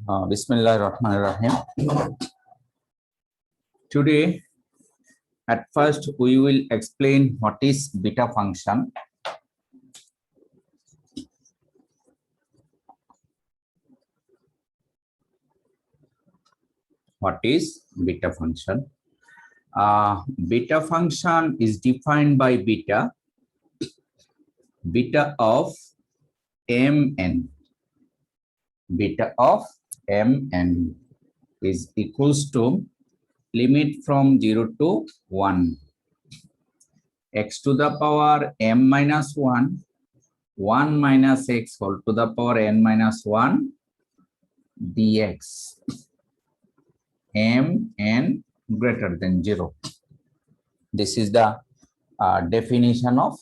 Bismillahirrahmanirrahim. Today, at first, we will explain what is beta function. What is beta function? Beta function is defined by beta of mn. Beta of mn is equals to limit from 0 to 1, x to the power m minus 1, 1 minus x whole to the power n minus 1 dx, m n greater than 0. This is the definition of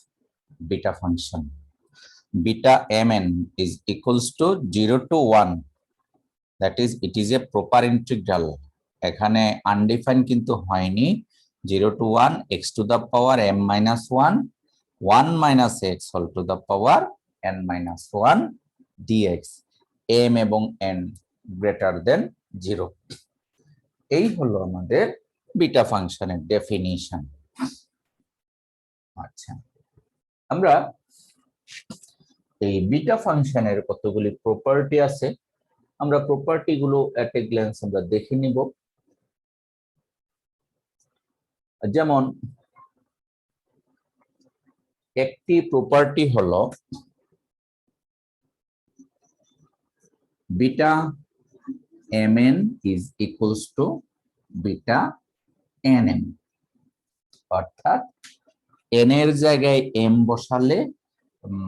beta function. Beta mn is equals to 0 to 1. That is, it is a proper integral. এখানে undefined কিন্তু হয়নি। 0 to 1 x to the power m minus 1, 1 minus x whole to the power n minus 1 dx, m এবং n greater than 0. এই হলো আমাদের beta ফাংশনের definition. আচ্ছা, আমরা এই বিটা ফাংশনের কতগুলি প্রপার্টি আছে, আমরা প্রপার্টি গুলো এট এ গ্ল্যান্স আমরা দেখে নিব। যেমন একটি প্রপার্টি হলো beta mn is equals to beta nm, অর্থাৎ n এর জায়গায় m বসালে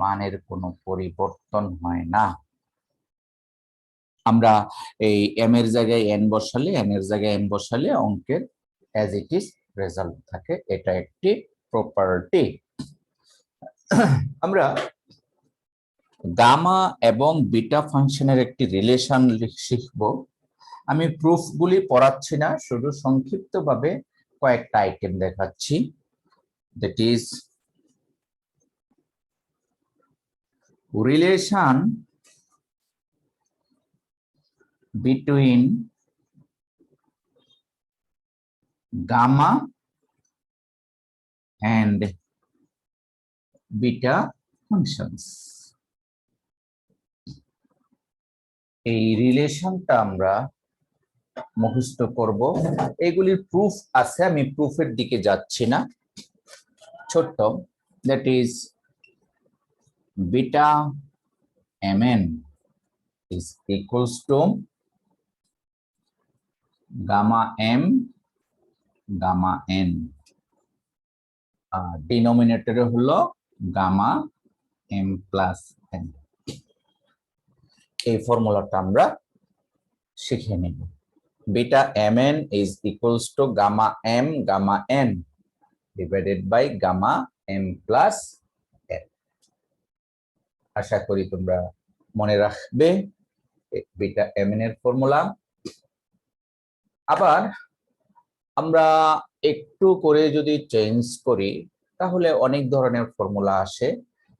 মানের কোনো পরিবর্তন হয় না। আমরা এই m এর জায়গায় n বসালে, n এর জায়গায় m বসালে অঙ্কের as it is রেজাল্ট থাকে। এটা একটি প্রপার্টি। আমরা গামা এবং বিটা ফাংশনের একটি রিলেশন শিখব। আমি প্রুফগুলি পড়াচ্ছি না, শুধু সংক্ষিপ্তভাবে কয়েকটা আইটেম দেখাচ্ছি। That is relation between gamma and beta functions. এই রিলেশনটা আমরা মুখস্থ করব। এগুলির প্রুফ আছে, আমি প্রুফের দিকে যাচ্ছি না। ছোট্ট, that is beta mn is equals to gamma m gamma n, ডিনোমিনেটরে হলো গামা m প্লাস n। এই ফর্মুলাটা আমরা শিখে নেব। Beta mn is equals to gamma m gamma n divided by gamma m plus n। আশা করি তোমরা মনে রাখবে বিটা mn এর ফর্মুলা। আবার আমরা একটু করে যদি চেঞ্জ করি তাহলে অনেক ধরনের ফর্মুলা আসে।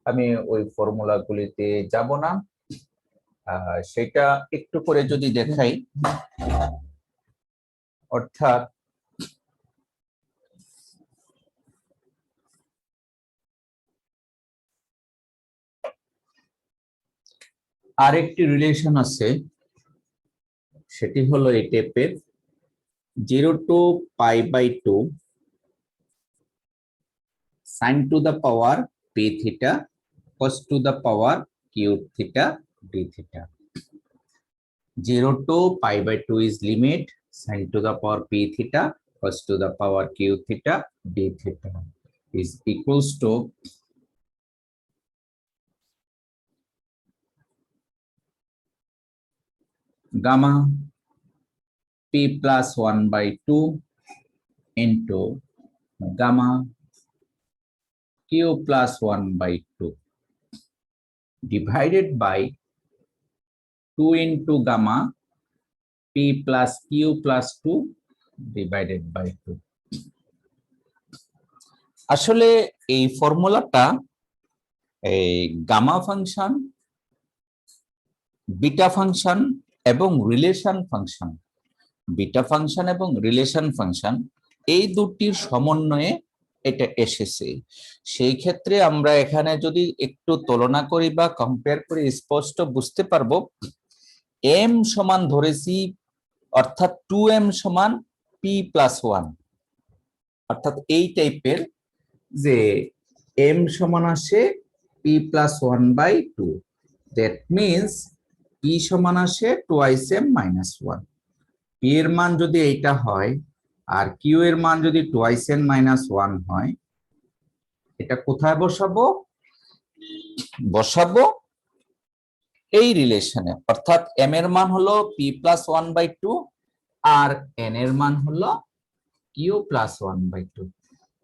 আমি ওই ফর্মুলাগুলিতে যাব না, সেটা একটু করে যদি দেখাই, অর্থাৎ আরেকটি রিলেশন আছে, সেটি হলো এই টাইপের 0 to pi by 2 sin to the power p theta cos to the power q theta d theta. 0 to pi by 2 is limit sin to the power p theta cos to the power q theta d theta is equals to gamma p plus 1 by 2 into gamma q plus 1 by 2 divided by 2 into gamma p plus q plus 2 divided by 2. আসলে এই ফর্মুলাটা এই gamma function, beta function এবং relation function, beta function এবং relation function, এই দুটির সমন্বয়ে এটা এসেছে। সেই ক্ষেত্রে আমরা এখানে যদি একটু তুলনা করি বা কম্পেয়ার করি, স্পষ্ট বুঝতে পারবো এম সমান ধরেছি, অর্থাৎ 2m সমান p+1, অর্থাৎ এই টাইপের যে m সমান আসে p+1/2, দ্যাট মিনস p সমান আসে twice m minus 1। p এর মান যদি এইটা হয় আর q এর মান যদি twice n minus 1 হয়, এটা কোথায় বসাবো? বসাবো এই রিলেশনে, অর্থাৎ m এর মান হলো p+1/2 আর n এর মান হলো q+1/2।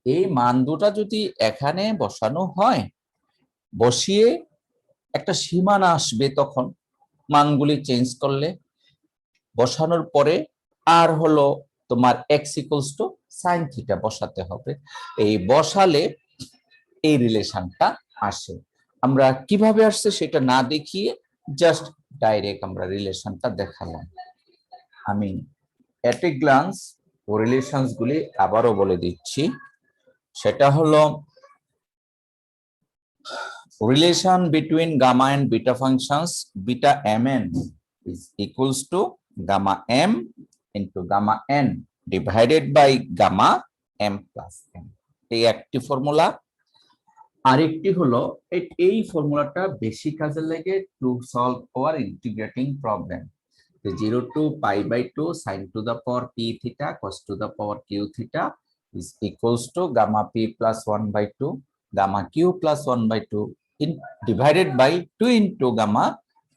এই মান দুটা যদি এখানে বসানো হয়, বসিয়ে একটা সীমানা আসবে, তখন মানগুলি চেঞ্জ করলে বসানোর পরে আর হলো তোমার x = sin θ বসাতে হবে। এই বসালে এই রিলেশনটা আসে। আমরা কিভাবে আসছে সেটা না দেখিয়ে জাস্ট ডাইরেক্ট আমরা রিলেশনটা দেখালাম। আমি এট এ গ্লান্স রিলেশনস গুলি আবারও বলে দিচ্ছি। সেটা হলো relation between gamma and beta functions, beta mn is equals to gamma m into gamma n divided by gamma m plus n। এই একটি ফর্মুলা। আরেকটি হলো এই ফর্মুলাটা বেশি কাজে লাগে to solve hour integrating problem. 0 to pi/2 sin to the power p theta cos to the power q theta is equals to gamma p+1/2 gamma q+1/2 divided by 2 into gamma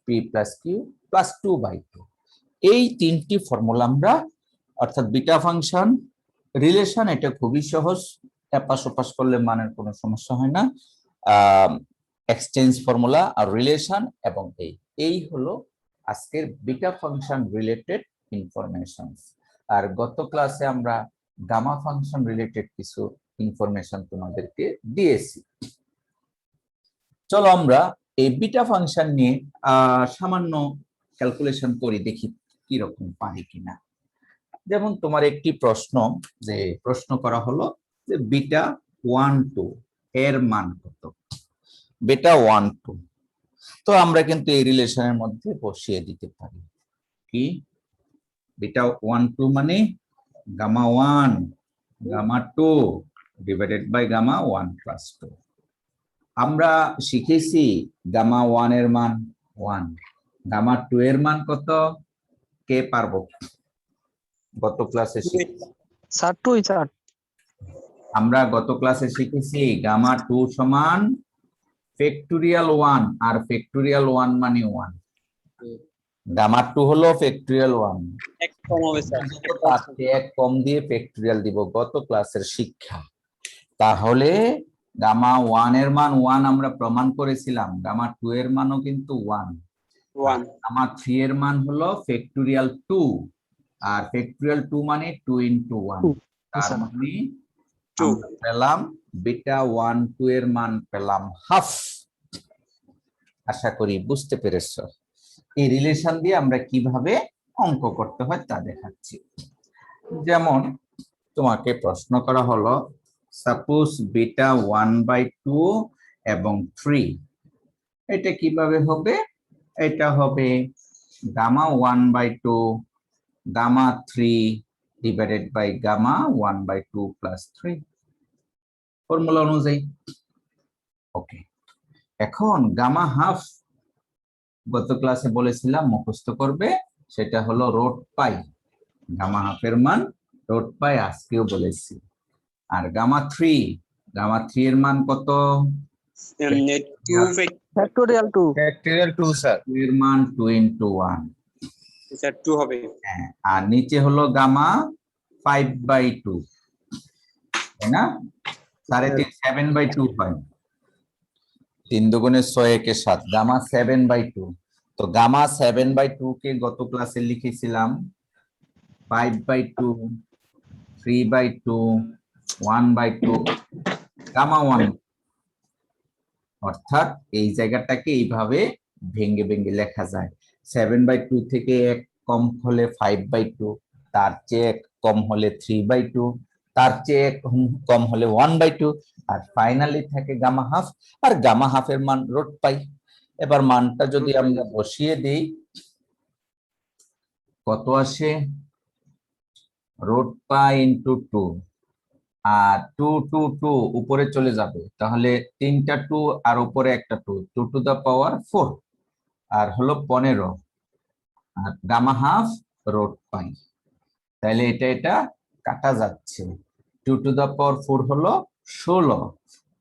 p plus q plus 2/2। এই তিনটি formula আমরা, অর্থাৎ beta function, relation, এটা খুবই সহজ, এপাশ ওপাশ করলে মানের কোনো সমস্যা হয় না। এক্সচেঞ্জ ফর্মুলা আর রিলেশন, এবং এই হলো আজকের বিটা ফাংশন রিলেটেড ইনফরমেশন। আর গত ক্লাসে আমরা গামা ফাংশন রিলেটেড কিছু ইনফরমেশন তোমাদেরকে দিয়েছি। চলো আমরা এই বিটা ফাংশন নিয়ে সামান্য ক্যালকুলেশন করি, দেখি কি রকম পারি কিনা। যেমন তোমার একটি প্রশ্ন করা হলো যে বিটা 1 2 এর মান কত? বিটা 1 2, তো আমরা কিন্তু এই রিলেশনের মধ্যে বসিয়ে দিতে পারি। কি বিটা 1 2 মানে gamma 1 gamma 2 divided by gamma 1 plus 2। আমরা শিখেছি গামা 1 এর মান 1, গামা 2 এর মান কত? কে পারবো? গত ক্লাসে আমরা শিখেছি গামা 2 সমান ফ্যাক্টোরিয়াল 1, আর ফ্যাক্টোরিয়াল 1 মানে 1। গামা 2 হলো ফ্যাক্টোরিয়াল 1, এক কম হবে স্যার, এক কম দিয়ে ফ্যাক্টোরিয়াল দিব, গত ক্লাসের শিক্ষা। তাহলে গামা 1 এর মান 1 আমরা প্রমাণ করেছিলাম, গামা 2 এর মানও কিন্তু 1। গামা 3 এর মান হলো ফ্যাক্টোরিয়াল 2, আর ফ্যাক্টোরিয়াল 2 মানে 2 into 1, তার মানে আমরা পেলাম বিটা 1 2 এর মান পেলাম হাফ। আশা করি বুঝতে পেরেছো। এই রিলেশন দিয়ে আমরা কিভাবে অঙ্ক করতে হয় তা দেখাচ্ছি। যেমন তোমাকে প্রশ্ন করা হলো সাপোজ বিটা 1/2 এবং 3, এটা কিভাবে হবে? এটা হবে gamma 1/2 gamma 3 divided by gamma 1/2 plus 3 formula অনুযায়ী। ওকে, এখন গামা হাফ গত ক্লাসে বলেছিলাম মুখস্থ করবে, সেটা হলো রুট পাই। গামা হাফের মান রুট পাই, আজকেও বলেছি। আর গামা 3 এর মান কত? ফ্যাক্টোরিয়াল 2 স্যার, এর মান 2 into 1 স্যার 2 হবে। হ্যাঁ, আর নিচে হলো গামা 5/2, তাই না? 3.5 7/2 হয়, 3 দুগুণে 6 একে 7, গামা 7/2। তো গামা 7/2 কে গত ক্লাসে লিখেছিলাম 5/2 3/2 1/2 গামা 1, অর্থাৎ এই জায়গাটাকে এইভাবে ভেঙে ভেঙে লেখা যায়। 7/2 থেকে 1 কম হলে 5/2, তার চেয়ে 1 কম হলে 3/2, তার চেয়ে 1 কম হলে 1/2, আর ফাইনালি থাকে গামা হাফ, আর গামা হাফের মান রুট পাই। এবার মানটা যদি আমরা বসিয়ে দিই, কত আসে? রুট পাই ইন্টু 2, আর 2 উপরে চলে যাবে, তাহলে 3টা 2 আর উপরে একটা 2, 2 টু দা পাওয়ার 4, আর হলো 15, আর গামা হাফ রুট পাই। তাহলে এটা কাটা যাচ্ছে। 2 টু দা পাওয়ার 4 হলো 16,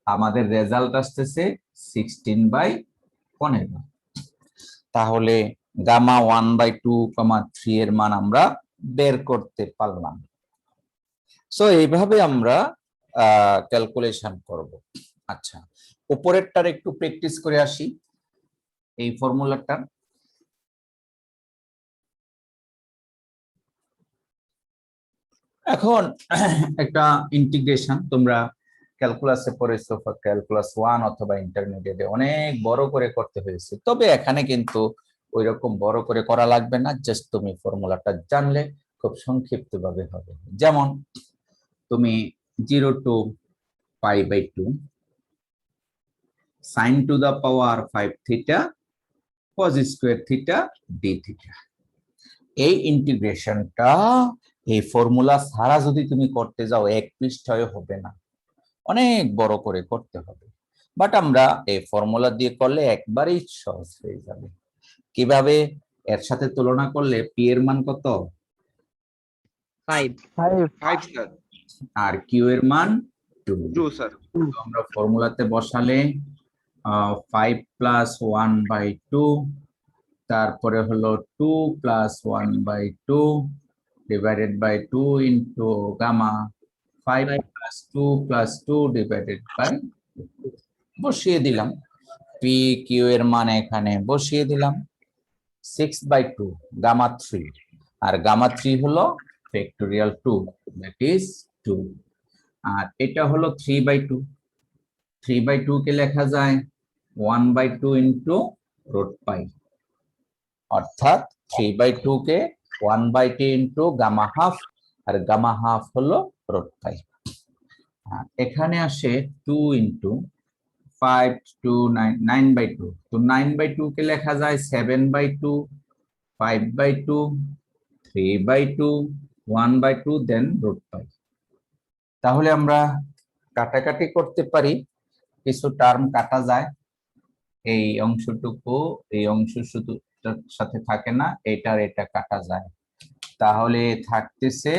আমাদের রেজাল্ট আসতেছে 16/15। তাহলে গামা 1/2, 3 এর মান আমরা বের করতে পারলাম। সো এইভাবে আমরা ক্যালকুলেশন করব। আচ্ছা, উপরেরটার একটু প্র্যাকটিস করে আসি, এই ফর্মুলাটা। এখন একটা ইন্টিগ্রেশন তোমরা ক্যালকুলাসে পড়েছো, ক্যালকুলাস 1 অথবা ইন্টারমিডিয়েটে অনেক বড় করে করতে হয়েছে, তবে এখানে কিন্তু ওইরকম বড় করে করা লাগবে না, জাস্ট তুমি ফর্মুলাটা জানলে খুব সংক্ষিপ্ত ভাবে হবে। যেমন তুমি 0 two π/2 sin to the power 5 theta cos square theta d theta, এই ইন্টিগ্রেশনটা এই ফর্মুলা ছাড়া যদি তুমি করতে যাও এক পৃষ্ঠায় হবে না, অনেক বড় করে করতে হবে। বাট আমরা এই ফর্মুলা দিয়ে করলে একবারেই সহজ হয়ে যাবে। কিভাবে? এর সাথে তুলনা করলে পি এর মান কত? 5 স্যার। আর কিউ এর মান 2। 2 স্যার। আমরা ফর্মুলাতে বসালে 5 প্লাস 1/2, তারপরে হলো 2 plus 1/2 divided by 2 into gamma 5 plus 2 plus 2 divided by, বসিয়ে দিলাম পি কিউ এর মান এখানে বসিয়ে দিলাম 6/2 গামা 3, আর গামা 3 হলো ফ্যাক্টোরিয়াল 2, দ্যাট ইজ 2, আর এটা হলো 3/2, 3/2 কে লেখা যায় 1/2 ইন্টু রুট পাই, অর্থাৎ 3/2 কে 1/2 ইন্টু গামা হাফ, আর গামা হাফ হলো রুট পাই। এখানে আসে 2 ইন্টু 5 টু 9, 9/2, তো 9/2 কে লেখা যায় 7/2, 5/2, 3/2, 1/2, দেন রুট পাই। তাহলে আমরা কাটাকাটি করতে পারি, কিছু টার্ম কাটা যায়, এই অংশটুকু এই অংশ শুধু সাথে থাকে না, এটার এটা কাটা যায়, তাহলে থাকতেছে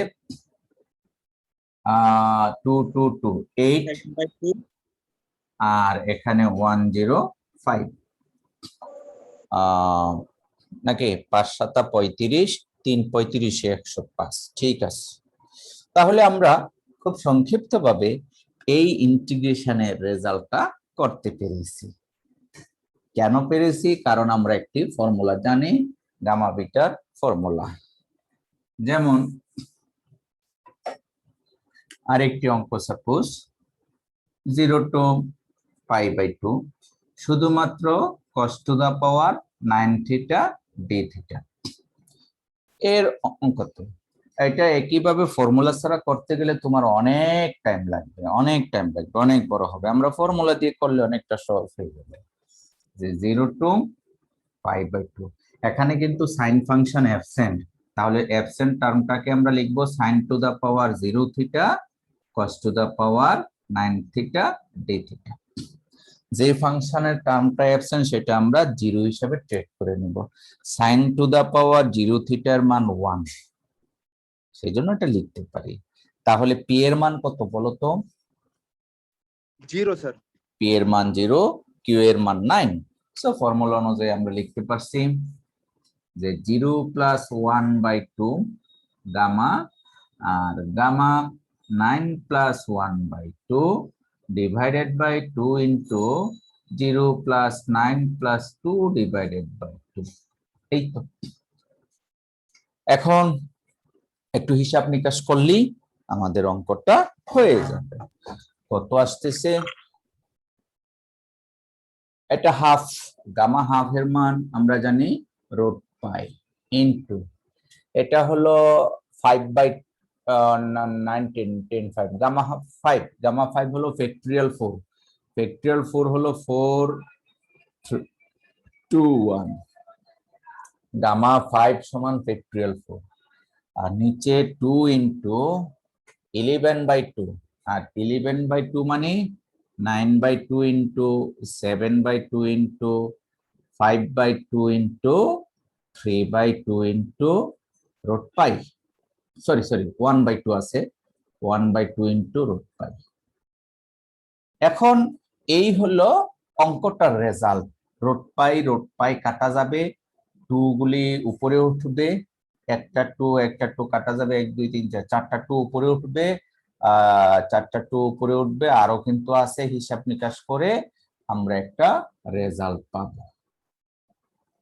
2 2 2 8, আর এখানে 105, নাকি 5 7 35, 3 35 105। ঠিক আছে, তাহলে আমরা খুব সংক্ষিপ্ত ভাবে এই ইন্টিগ্রেশনের রেজাল্টটা করতে পেরেছি। কেন পেরেছি? কারণ আমরা একটি ফর্মুলা জানি, গামা বিটার ফর্মুলা। যেমন আরেকটি অঙ্ক, সাপোজ 0 টু π/2 শুধুমাত্র cos to the power 9 theta d theta, এর অঙ্ক তো এটা একইভাবে ফর্মুলা ছাড়া করতে গেলে তোমার অনেক টাইম লাগবে, অনেক বড় হবে। আমরা ফর্মুলা দিয়ে করলে অনেকটা সহজ হয়ে যাবে। যে 0 টু π/2, এখানে কিন্তু সাইন ফাংশন অ্যাবসেন্ট, তাহলে অ্যাবসেন্ট টার্মটাকে আমরা লিখবো sin to the power 0 theta cos to the power 9 theta d theta. যে ফাংশনের টার্মটা অ্যাবসেন্ট সেটা আমরা 0 হিসেবে ট্রিট করে নেব। sin to the power 0 থিটার মান 1, সেই জন্য এটা লিখতে পারি। তাহলে পি এর মান কত বলো তো? 0 স্যার। পি এর মান 0, কিউ এর মান 9। সো ফর্মুলা অনুযায়ী আমরা লিখতে পারছি যে 0 প্লাস 1/2 গামা, আর gamma 9 plus 1/2 divided by 2 into 0 plus 9 plus 2 divided by 2। এই তো, এখন একটু হিসাব নিকাশ করলেই আমাদের অঙ্কটা হয়ে যাবে। কত আসতেছে? এটা হাফ, গামা হাফ এর মান আমরা জানি পাই ইন্টু এটা হলো 5/9 গামা 5 হলো ফ্যাক্টরিয়াল 4 ফ্যাক্টরিয়াল 4 হলো 4 2 1 গামা 5 সমান ফ্যাক্টরিয়াল 4 আর নিচে 2 ইন্টু 11/2 আর 11/2 মানে 9/2 into 7/2 into 5/2 into 3/2 into root pi sorry 1/2 আছে 1/2 ইন্টু রুট পাই। এখন এই হলো অঙ্কটার রেজাল্ট। রুট পাই কাটা যাবে, 2 গুলি উপরে উঠবে, একটা 2 কাটা যাবে, 1 2 3 4 চারটা 2 উপরে উঠবে, 4টা 2 উপরে উঠবে, আরো কিন্তু আছে, হিসাব নিকাশ করে আমরা একটা রেজাল্ট পাবো।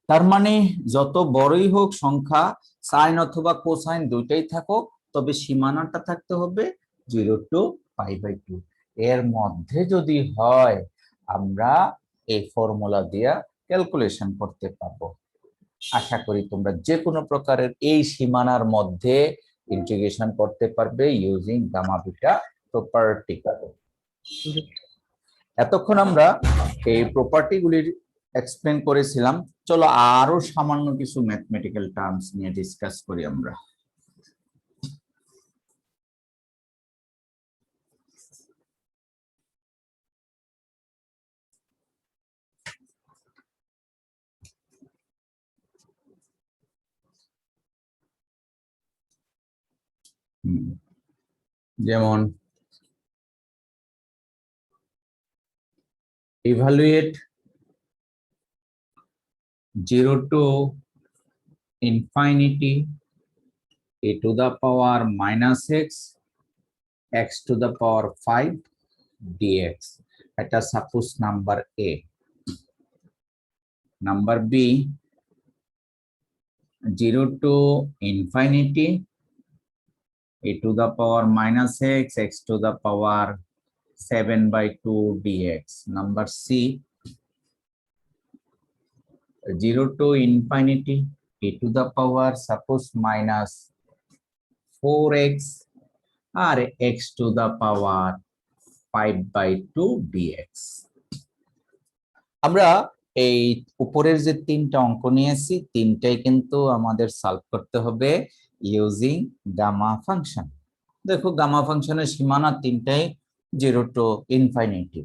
তার মানে যত বড়ই হোক সংখ্যা, সাইন অথবা কোসাইন দুইটাই থাকুক, তবে সীমানাটা থাকতে হবে 0 to π/2। এর মধ্যে যদি হয় আমরা এই ফর্মুলা দিয়ে ক্যালকুলেশন করতে পারবো। আশা করি তোমরা যে কোনো প্রকারের এই সীমানার মধ্যে ইন্টিগ্রেশন করতে পারবে ইউজিং গামা বিটা প্রপার্টি। এতক্ষণ আমরা এই প্রপার্টি গুলির এক্সপ্লেন করেছিলাম। চলো আরো সামান্য কিছু ম্যাথমেটিক্যাল টার্মস নিয়ে ডিসকাস করি আমরা। যেমন evaluate 0 to infinity a to the power minus x to the power 5 dx. এটা suppose number A। Number B 0 to infinity a to the power minus x to the power 7/2 dx. Number C 0 to infinity a to the power suppose minus 4x or x to the power 5/2 dx. আমরা এই উপরের যে তিনটা অঙ্ক নিয়েছি তিনটাই কিন্তু আমাদের সলভ করতে হবে ইউজিং গামা ফাংশন। দেখো গামা ফাংশনের সীমানা তিনটাই 0 to infinity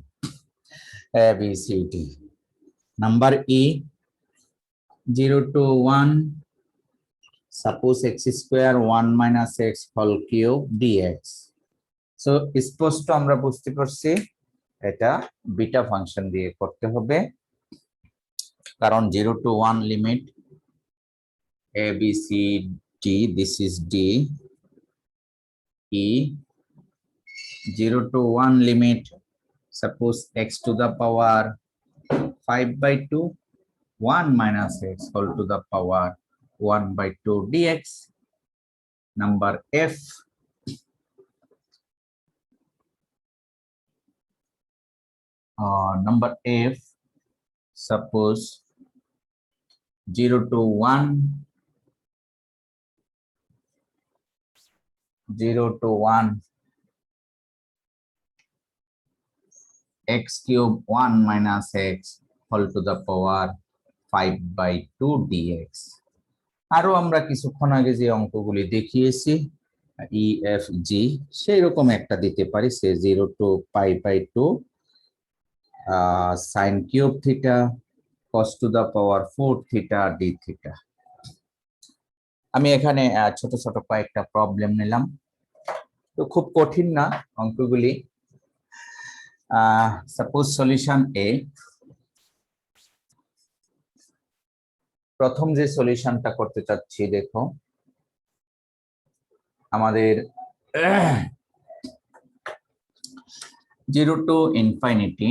a b c d। Number E 0 to 1 suppose x square 1 minus x whole cube dx। So স্পষ্ট আমরা বুঝতে পারছি এটা বিটা ফাংশন দিয়ে করতে হবে, কারণ 0 to 1 limit a b c d, this is d e 0 to 1 limit suppose x to the power 5/2 1 minus x whole to the power 1/2 dx। Number F number F suppose 0 to 1 x cube 1 minus x whole to the power 5/2 dx। আরো আমরা কিছুক্ষণ আগে যে অঙ্কগুলি দেখিয়েছি E F G সেই রকম একটা দিতে পারি, সে 0 to π/2 sin cube theta cos to the power 4 theta d theta। আমি এখানে ছোট ছোট কয়েকটা প্রবলেম নিলাম, তো খুব কঠিন না অঙ্কগুলি। সাপোজ সলিউশন এ, প্রথম যে সলিউশনটা করতে চাচ্ছি দেখো আমাদের 0 to infinity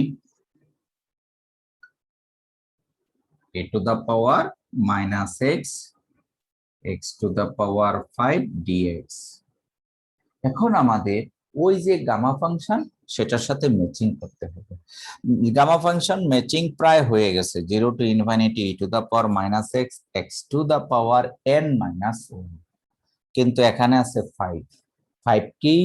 a to the power minus x to the power 5 dx। এখন আমাদের ওই যে গামা ফাংশন সেটার সাথে ম্যাচিং করতে হবে। গামা ফাংশন ম্যাচিং প্রায় হয়ে গেছে, 0 to infinity e to the power minus x x to the power n minus 1, কিন্তু এখানে আছে 5 কি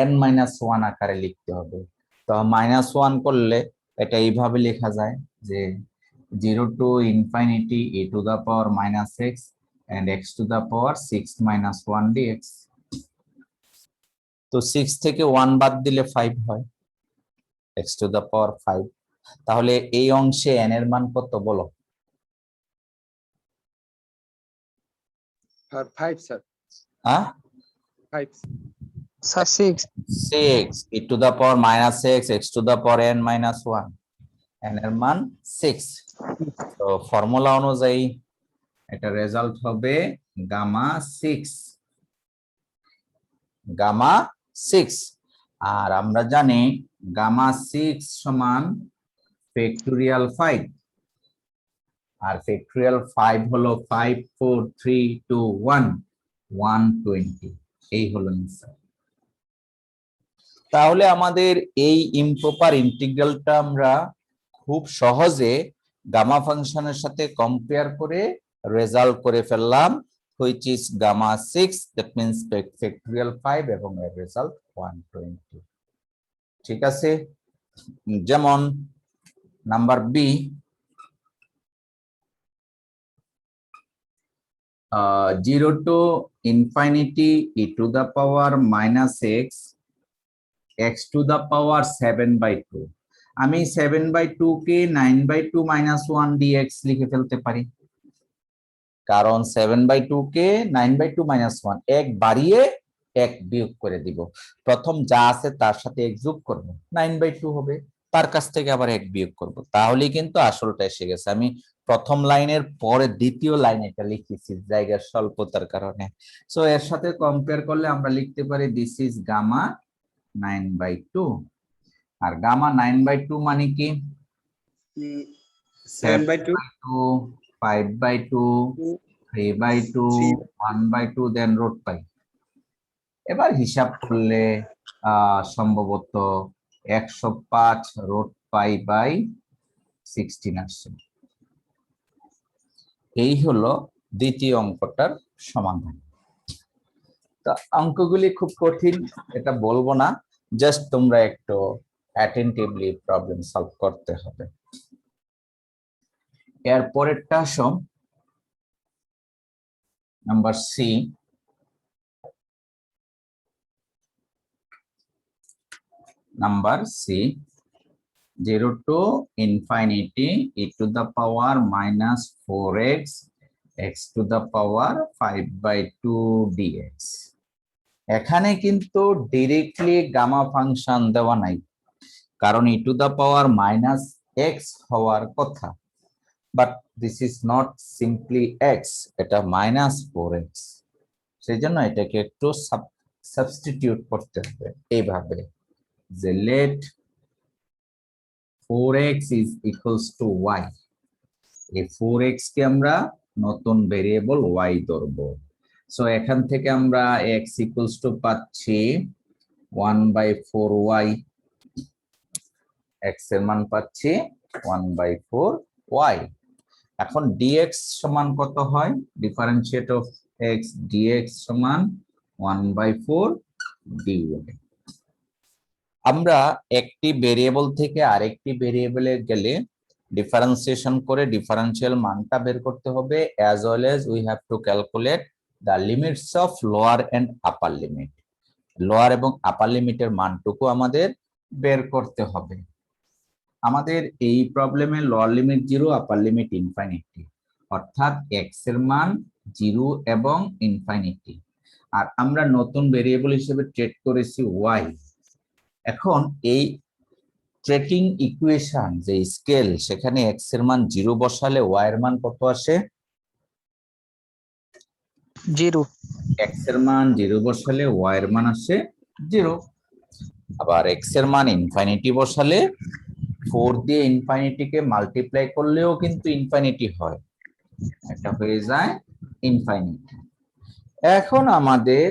n minus 1 আকারে লিখতে হবে। তো -1 করলে এটা এইভাবে লেখা যায় যে 0 to infinity e to the power minus x and x to the power 6 minus 1 dx। তো 6 থেকে 1 বাদ দিলে 5 হয়, x to the power 5। তাহলে এই অংশে n এর মান কত বলো? 5 sir, হ্যাঁ 5 sir 6 6 e to the power minus x x to the power n minus 1, n এর মান 6। তো ফর্মুলা অনুযায়ী এটা রেজাল্ট হবে গামা 6। আর আমরা জানি গামা 6 সমান ফ্যাক্টোরিয়াল 5, আর ফ্যাক্টোরিয়াল 5 হলো 5 4 3 2 1 120। এই হলো आंसर। তাহলে আমাদের এই ইমপ্রপার ইন্টিগ্রালটা আমরা খুব সহজে গামা ফাংশনের সাথে কম্পেয়ার করে রেজাল্ট করে ফেললাম, which is gamma 6, that means factorial 5 এবং এর রেজাল্ট 120। ঠিক আছে, যেমন number B, 0 to infinity e to the power minus x x to the power 7/2। আমি 7/2 কে 9/2 minus 1 dx লিখে ফেলতে পারি, কারণ 7/2 কে 9/2 minus 1 এক বাড়িয়ে এক বিয়োগ করে দিব। প্রথম যা আছে তার সাথে এক যোগ করব, 9/2 হবে, তার কাছ থেকে আবার এক বিয়োগ করব, তাহলেই কিন্তু আসলটা এসে গেছে। আমি প্রথম লাইনের পরে দ্বিতীয় লাইন এটা লিখেছি জায়গার স্বল্পতার কারণে। সো এর সাথে কম্পেয়ার করলে আমরা লিখতে পারি দিস ইজ গামা 9/2। আর গামা 9/2 মানে কি? 7/2 5/2 3/2 1/2 দেন রুট পাই। এবার হিসাব করলে সম্ভবত 105 রুট পাই বাই 16 আসছে। এই হলো দ্বিতীয় অঙ্কটার সমাধান। তো অঙ্কগুলি খুব কঠিন এটা বলবো না, জাস্ট তোমরা একটু অ্যাটেন্টিভলি প্রবলেম সলভ করতে হবে। এর পরেরটা আসো number C, number C 0 to infinity e to the power minus 4x x to the power 5/2 dx। এখানে কিন্তু ডিরেক্টলি গামা ফাংশন দেওয়া নাই, কারণ e to the power minus x হওয়ার কথা, but this is not simply x, এটা minus 4x। সেজন্য এটাকে একটু সাবস্টিটিউট করতে হবে এইভাবে যে let 4x is equals to y। এই 4x কে আমরা নতুন ভেরিয়েবল y ধরবো। সো এখান থেকে আমরা x equals to পাচ্ছি 1/4y, x এর মান পাচ্ছি 1/4y। এখন dx সমান কত হয়? ডিফারেন্সিয়েট অফ x dx সমান 1/4 dy। আমরা একটি ভেরিয়েবল থেকে আরেকটি ভেরিয়েবলে গেলে ডিফারেন্সিয়েশন করে ডিফারেন্সিয়াল মানটা বের করতে হবে, as well as we have to calculate the limits of lower and upper limit. Lower এবং আপার লিমিটের মানটুকু আমাদের বের করতে হবে। আমাদের এই প্রবলেমে লোয়ার লিমিট 0, আপার লিমিট ইনফিনিটি, অর্থাৎ x এর মান 0 এবং ইনফিনিটি। আর আমরা নতুন ভেরিয়েবল হিসেবে ট্রিট করেছি y। এখন এই ট্রেকিং ইকুয়েশন যে স্কেল, সেখানে x এর মান 0 বসালে y এর মান কত আসে? 0। x এর মান 0 বসালে y এর মান আসে 0। আবার x এর মান ইনফিনিটি বসালে 4 দিয়ে ইনফিনিটি কে মাল্টিপ্লাই করলেও কিন্তু ইনফিনিটি হয়, এটা হয়ে যায় ইনফিনিটি। এখন আমাদের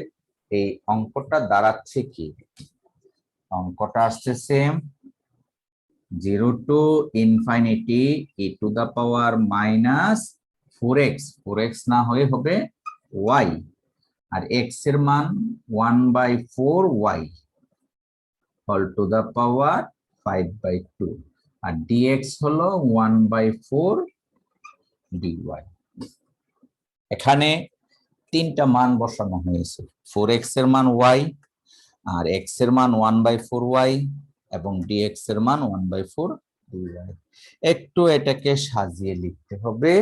এই অঙ্কটা দাঁড়াচ্ছে কি? অঙ্কটা আসছে same 0 to infinity e to the power minus 4x 4x না হয়ে হবে y আর x এর মান 1/4y all to the power 5/2 R dx হলো 1/4 dy। এখানে তিনটা মান বসানো হয়েছে 4x এর মান y আর x এর মান 1/4y এবং dx এর মান 1/4 dy। একটু এটাকে সাজিয়ে লিখতে হবে,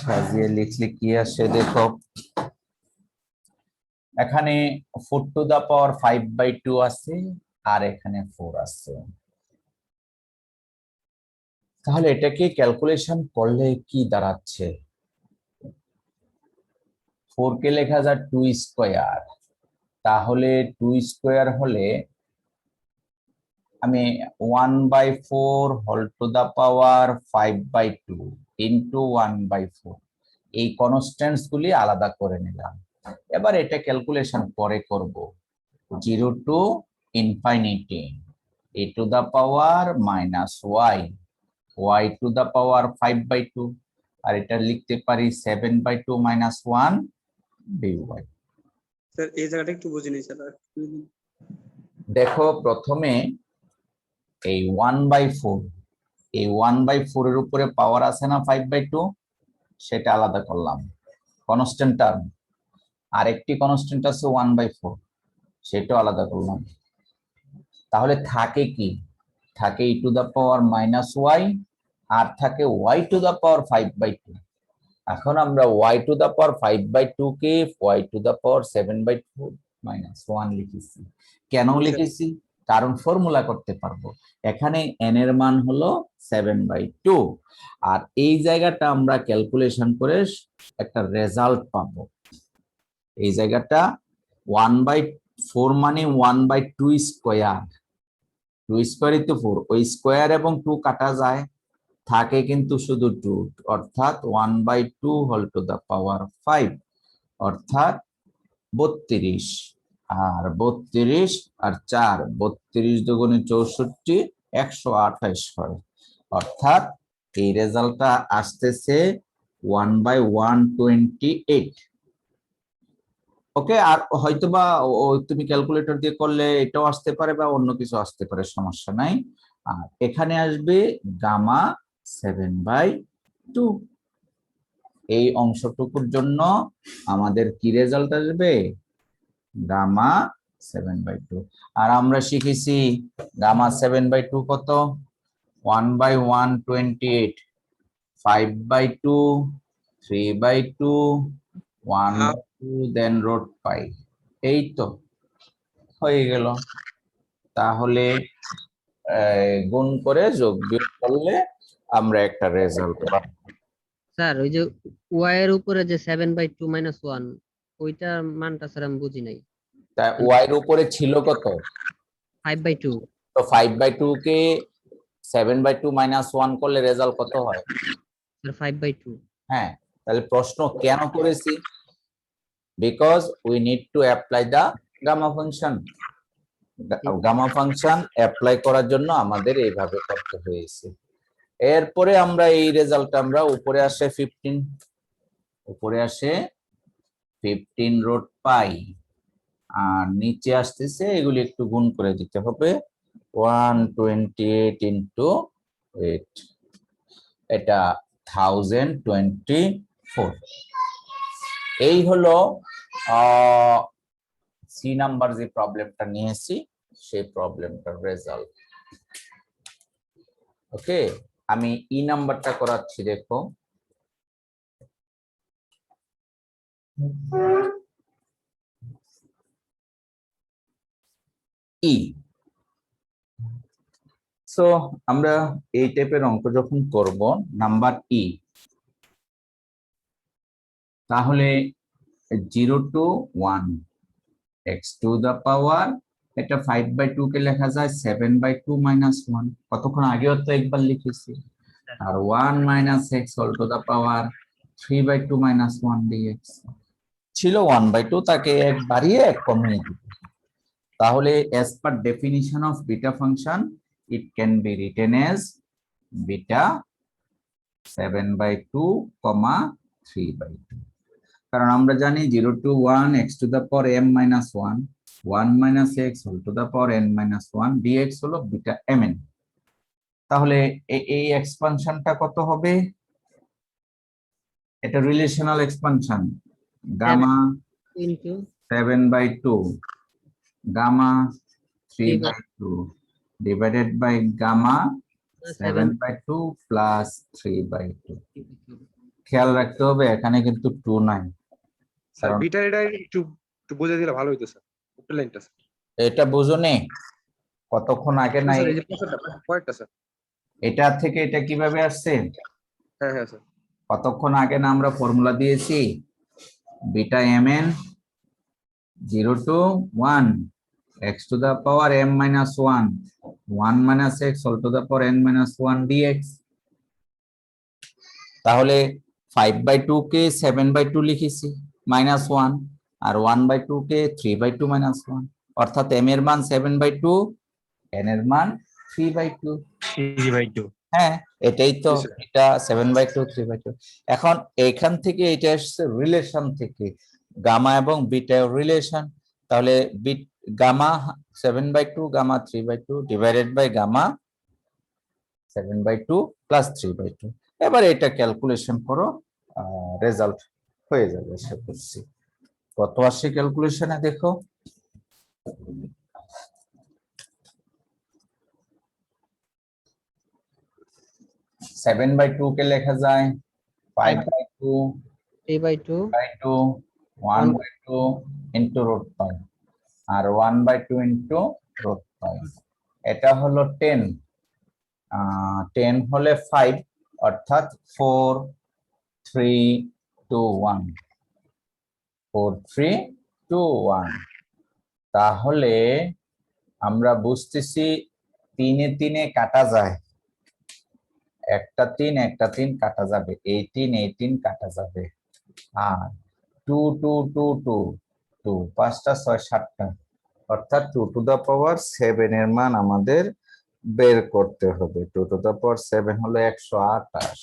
সাজিয়ে লিখলে কি আসে দেখো, এখানে 4 to the power 5/2 আছে আর এখানে 4 আছে, তাহলে এটাকে ক্যালকুলেশন করলে কি দাঁড়াচ্ছে, 4 কে লেখা যায় 2 স্কয়ার, তাহলে 2 স্কয়ার হলে আমি 1/4 whole to the power 5/2 into 1/4 এই কনস্ট্যান্টস গুলি আলাদা করে নিলাম। এবার এটা ক্যালকুলেশন পরে করব। 0 to infinity a to the power minus y to the power 5/2 আর এটা লিখতে পারি 7/2 মাইনাস 1 dy। স্যার এই জায়গাটা একটু বুঝিনি স্যার। দেখো প্রথমে এই 1/4 এই 1/4 এর উপরে পাওয়ার আছে না 5/2, সেটা আলাদা করলাম কনস্ট্যান্ট টার্ম, আর একটি কনস্ট্যান্ট আছে 1/4 সেটাও আলাদা করলাম। তাহলে থাকে কি, থাকে e to the power minus y আর থাকে y টু দা পাওয়ার 5/2। এখন আমরা y টু দা পাওয়ার 5/2 কে y to the power 7/2 minus 1 লিখেছি। কেন লিখেছি? কারণ ফর্মুলা করতে পারবো। এখানে n এর মান হলো 7/2 আর এই জায়গাটা আমরা ক্যালকুলেশন করে একটা রেজাল্ট পাবো। এই জায়গাটা 1/4 মানে 1/2 স্কয়ার, 2 স্কয়ারই তো 4, ওই স্কয়ার এবং 2 কাটা যায়, থাকে কিন্তু শুধু 2, অর্থাৎ 1/2 হোল টু দা পাওয়ার 5 অর্থাৎ 32 আর 32 আর 4 32 দুগুণে 64 128 হয়, অর্থাৎ এই রেজাল্টটা আসতেছে 1/128। ওকে, আর হয়তোবা তুমি ক্যালকুলেটর দিয়ে করলে এটাও আসতে পারে বা অন্য কিছু আসতে পারে, সমস্যা নাই। আর এখানে আসবে গামা 7/2। এই অংশটুকুর জন্য আমাদের কি রেজাল্ট আসবে, গামা 7/2। আর আমরা শিখেছি গামা 7/2 কত, 1/128, 5/2, 3/2, 1/2 দেন রুট পাই, এই তো হয়ে গেল। তাহলে গুণ করে যোগ বিয়োগ করলে আমরা একটা রেজাল্ট পাবো। স্যার ওই যে y এর উপরে যে 7/2 মাইনাস 1 ওইটার মানটা স্যার আমি বুঝি নাই। তাই y এর উপরে ছিল কত, 5/2। তো 5/2 কে 7/2 মাইনাস 1 করলে রেজাল্ট কত হয়? স্যার 5/2। হ্যাঁ, তাহলে প্রশ্ন কেন করেছি, because we need to apply the gamma function. Gamma function apply করার জন্য আমাদের এইভাবে করতে হয়েছে। এরপরে আমরা এই রেজাল্ট আমরা উপরে আসে 15, উপরে আসে 15 রুট পাই আর নিচে আসতেছে, এগুলি একটু গুণ করে দিতে হবে, 128 ইন্টু 8, এটা 1024। এই হলো সি নাম্বার যে প্রবলেমটা নিয়েছি সেই প্রবলেমটার রেজাল্ট। ওকে, আমি ই নাম্বারটা করাচ্ছি, দেখো ই। সো আমরা এই টাইপের অঙ্ক যখন করব নাম্বার ই, তাহলে 0 to 1 x টু দা পাওয়ার, এটা 5/2 কে লেখা যায় 7/2 মাইনাস 1, কতক্ষণ আগেও তো একবার লিখেছি, আর 1 minus x whole to the power 3/2 minus 1 dx ছিল 1/2, তাকে এক বাড়িয়ে এক কমিয়ে দিতে। তাহলে as per definition of beta function it can be written as beta 7/2, 3/2, কারণ আমরা জানি 0 to 1 x to the power m minus 1, 1 minus x whole to the power n minus 1 dx হলো বিটা mn। তাহলে এই এক্সপানশনটা কত হবে? এটা relational expansion, gamma into 7/2 gamma 3/2 divided by gamma 7/2 plus 3/2। খেয়াল রাখতে হবে এখানে কিন্তু 2 নাই, স্যার কারণ বিটা এটা একটু একটু বুঝে দিলে ভালো হতো স্যার, উপরের লাইনটা স্যার। এটা বুঝোনি কতক্ষণ আগে নাই? স্যার এই যে পরেরটা স্যার। এটা থেকে এটা কিভাবে আসছে? হ্যাঁ হ্যাঁ স্যার। কতক্ষণ আগে না আমরা ফর্মুলা দিয়েছি, beta mn 0 to 1 x to the power m minus 1, 1 minus x whole to the power n minus 1 dx। তাহলে 5/2 কে 7/2 লিখেছি মাইনাস 1, আর 1/2 কে 3/2 মাইনাস 1, অর্থাৎ m এর মান 7/2, n এর মান 3/2। 3/2। হ্যাঁ, এটাই তো, জি, স্যার। এটা 7/2 3/2। এখন এইখান থেকে এটা আসছে রিলেশন থেকে, গামা এবং বিটা রিলেশন। তাহলে gamma 7/2 gamma 3/2 divided by gamma 7/2 plus 3/2। এবার এটা ক্যালকুলেশন করো, রেজাল্ট হয়ে যাবে আশা করছি। কত আসছে ক্যালকুলেশনে দেখো, 7/2 কে লেখা যায় 5/2 3/2 2 1/2 ইন্টু রুট পাই, আর 1/2 ইন্টু রুট পাই। এটা হলো 10, 10 হলে 5, অর্থাৎ 4 3 2 1, 4 3 2 1। তাহলে আমরা বুঝতেছি 3 এ 3 এ কাটা যায়, একটা 3 কাটা যাবে, এই 3 কাটা যাবে, আর 2 2 2 2 2 5টা 6 7টা, অর্থাৎ 2 টু দা পাওয়ার 7 এর মান আমাদের বের করতে হবে। 2 টু দা পাওয়ার 7 হলো 128,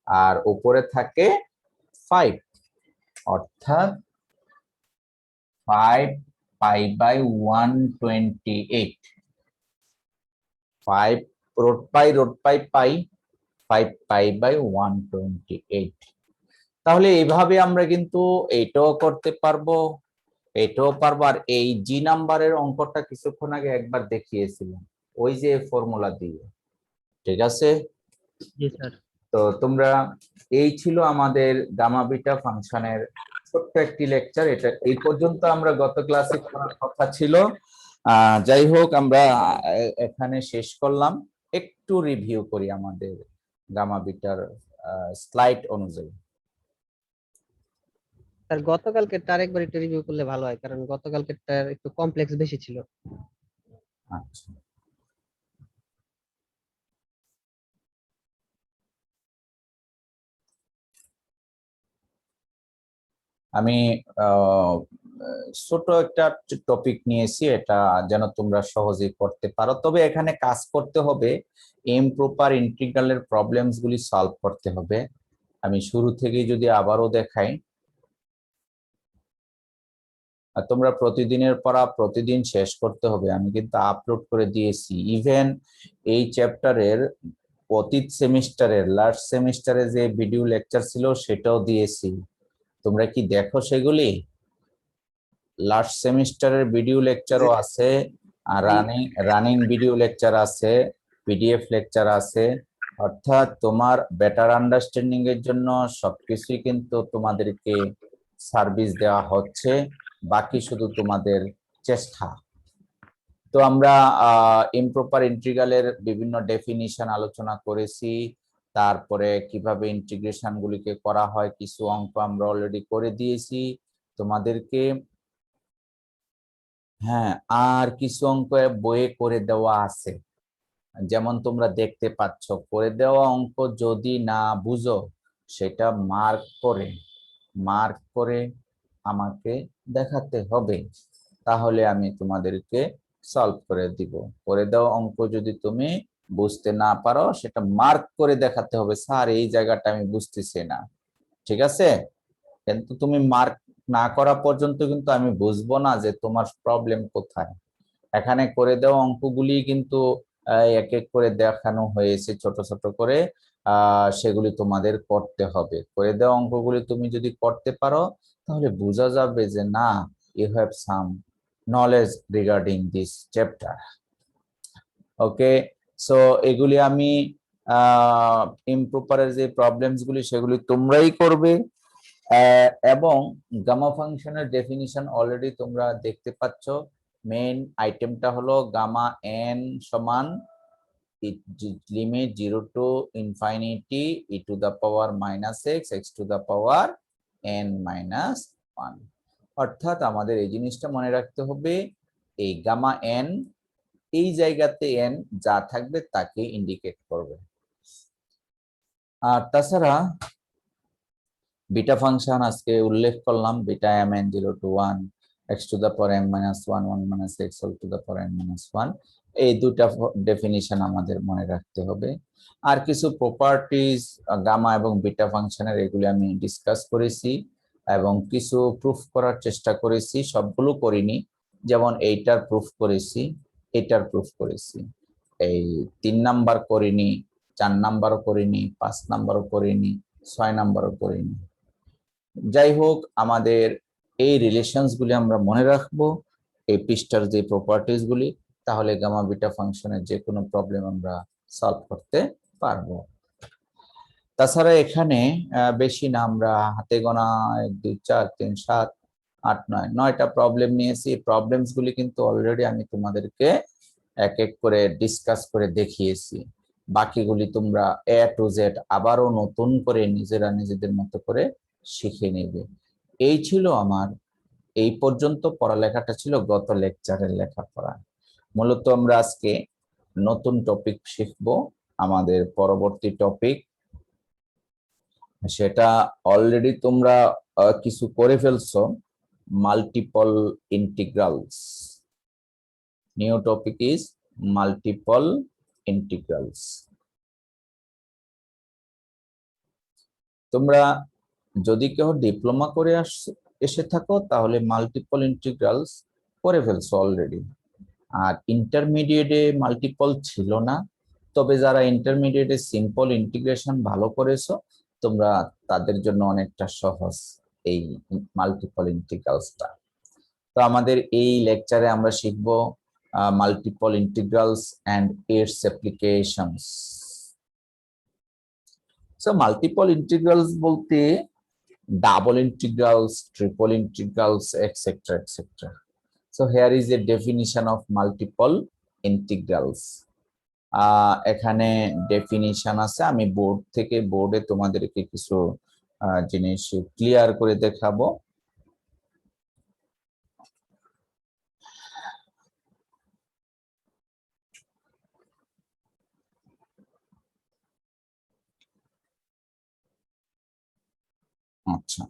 আর উপরে থাকে 5, অর্থাৎ 5 pi by 128, 5 root pi pi 5 pi by 128। তাহলে এইভাবে আমরা কিন্তু এইটাও করতে পারবো, এটাও পারবো। আর এই জি নাম্বারের অঙ্কটা কিছুক্ষণ আগে একবার দেখিয়েছিলাম ওই যে ফর্মুলা দিয়ে, ঠিক আছে? জি স্যার। তো তোমরা, এই ছিল আমাদের গামা বিটা ফাংশনের ছোট্ট একটি লেকচার। এটা এই পর্যন্ত আমরা গত ক্লাসে করার কথা ছিল। যাই হোক, আমরা এখানে শেষ করলাম। একটু রিভিউ করি আমাদের গামা বিটার স্লাইড অনুযায়ী। স্যার গতকালকে তার একবার একটু রিভিউ করলে ভালো হয়, কারণ গতকালকে তার একটু কমপ্লেক্স বেশি ছিল। আচ্ছা, আমি ছোট একটা টপিক নিয়েছি, এটা যেন তোমরা সহজেই করতে পারো। তবে এখানে কাজ করতে হবে, ইমপ্রপার ইন্টিগ্রালের প্রবলেমস গুলি সলভ করতে হবে। আমি শুরু থেকেই যদি আবারও দেখাই, আর তোমরা প্রতিদিনের পড়া প্রতিদিন শেষ করতে হবে। আমি কিন্তু আপলোড করে দিয়েছি, ইভেন এই চ্যাপ্টারের অতীত সেমিস্টারের লাস্ট সেমিস্টারে যে ভিডিও লেকচার ছিল সেটাও দিয়েছি। তোমরা কি দেখো সেগুলি? লাস্ট সেমিস্টারের ভিডিও লেকচারও আছে, আর রানিং ভিডিও লেকচার আছে, পিডিএফ লেকচার আছে। অর্থাৎ তোমার বেটার আন্ডারস্ট্যান্ডিং এর জন্য সবকিছুই কিন্তু তোমাদেরকে সার্ভিস দেওয়া হচ্ছে, বাকি শুধু তোমাদের চেষ্টা। তো আমরা ইমপ্রপার ইন্টিগ্রালের বিভিন্ন ডেফিনিশন আলোচনা করেছি, তারপরে কিভাবে ইন্টিগ্রেশন গুলিকে করা হয়, কিছু অঙ্ক আমরা অলরেডি করে দিয়েছি তোমাদেরকে। হ্যাঁ, আর কিছু অঙ্ক বইয়ে করে দেওয়া আছে, যেমন তোমরা দেখতে পাচ্ছ। করে দেওয়া অঙ্ক যদি না বুঝো সেটা মার্ক করে আমাকে দেখাতে হবে। তাহলে আমি তোমাদেরকে সলভ করে দিব। করে দাও অঙ্ক যদি তুমি বুঝতে না পারো সেটা মার্ক করে দেখাতে হবে, স্যার এই জায়গাটা আমি বুঝতেছি না, ঠিক আছে? কিন্তু তুমি মার্ক না করা পর্যন্ত কিন্তু আমি বুঝবো না যে তোমার প্রবলেম কোথায়। এখানে করে দেওয়া অঙ্কগুলি কিন্তু এক এক করে দেখানো হয়েছে ছোট ছোট করে, সেগুলি তোমাদের করতে হবে। করে দেওয়া অঙ্কগুলি তুমি যদি করতে পারো তাহলে বোঝা যাবে যে না, you have some knowledge regarding this chapter. Okay, so এগুলি আমি ইমপ্রপারের যে প্রবলেমস গুলি সেগুলি তোমরাই করবে। এবং গামা ফাংশনের ডেফিনিশন অলরেডি তোমরা দেখতে পাচ্ছ। মেইন আইটেমটা হলো গামা এন সমান limit 0 to infinity e to the power -x x to the power n-1। অর্থাৎ আমাদের এই জিনিসটা মনে রাখতে হবে, এই গামা এন এই জায়গাতে এন যা থাকবে তাকে ইন্ডিকেট করবে। আর তাছাড়া বিটা ফাংশন আজকে উল্লেখ করলাম, beta mn 0 to 1 x to the power n-1 1 minus x whole to the power n-1, এই দুটা ডেফিনিশন আমাদের মনে রাখতে হবে। আর কিছু প্রপার্টিজ গামা এবং বিটা ফাংশনের এগুলি আমি ডিসকাস করেছি এবং কিছু প্রুফ করার চেষ্টা করেছি, সবগুলো করিনি। যেমন এইটার প্রুফ করেছি, এটার প্রুফ করেছি, এই 3 নাম্বার করিনি, 4 নাম্বারও করিনি, 5 নাম্বারও করিনি, 6 নাম্বারও করিনি। যাই হোক, আমাদের এই রিলেশনস গুলি আমরা মনে রাখবো, এই পৃষ্ঠার যে প্রপার্টিজ গুলি, তাহলে গামা বিটা ফাংশনের যে কোনো প্রবলেম আমরা সলভ করতে পারবো। তাছাড়া এখানে বেশি না, আমরা হাতে গোনা 1 2 4 3 7 8 9 9টা প্রবলেম নিয়েছি। প্রবলেমস গুলি কিন্তু অলরেডি আমি তোমাদেরকে এক এক করে ডিসকাস করে দেখিয়েছি। বাকিগুলি তোমরা এ টু জেড আবারও নতুন করে নিজেরা নিজেদের মতো করে শিখে নেবে। এই ছিল আমার এই পর্যন্ত পড়ালেখাটা, ছিল গত লেকচারের লেখাপড়া। মূলত আমরা আজকে নতুন টপিক শিখবো, আমাদের পরবর্তী টপিক, সেটা অলরেডি তোমরা কিছু করে ফেলছো, multiple integrals. New topic is multiple integrals. তোমরা যদি কেউ ডিপ্লোমা করে এসে থাকো তাহলে মাল্টিপল ইন্টিগ্রালস করে ফেলছো অলরেডি। আর ইন্টারমিডিয়েটে মাল্টিপল ছিল না, তবে যারা ইন্টারমিডিয়েটে সিম্পল ইন্টিগ্রেশন ভালো করেছো তোমরা, তাদের জন্য অনেকটা সহজ এই মাল্টিপল ইন্টিগ্রালসটা। তো আমাদের এই লেকচারে আমরা শিখবো multiple integrals and its applications. So multiple integrals বলতে double integrals, triple integrals, etc. etc. So here is a definition of multiple integrals. এখানে ডেফিনিশন আছে, আমি বোর্ড থেকে বোর্ডে তোমাদেরকে কিছু জিনিস ক্লিয়ার করে দেখাবো। আচ্ছা,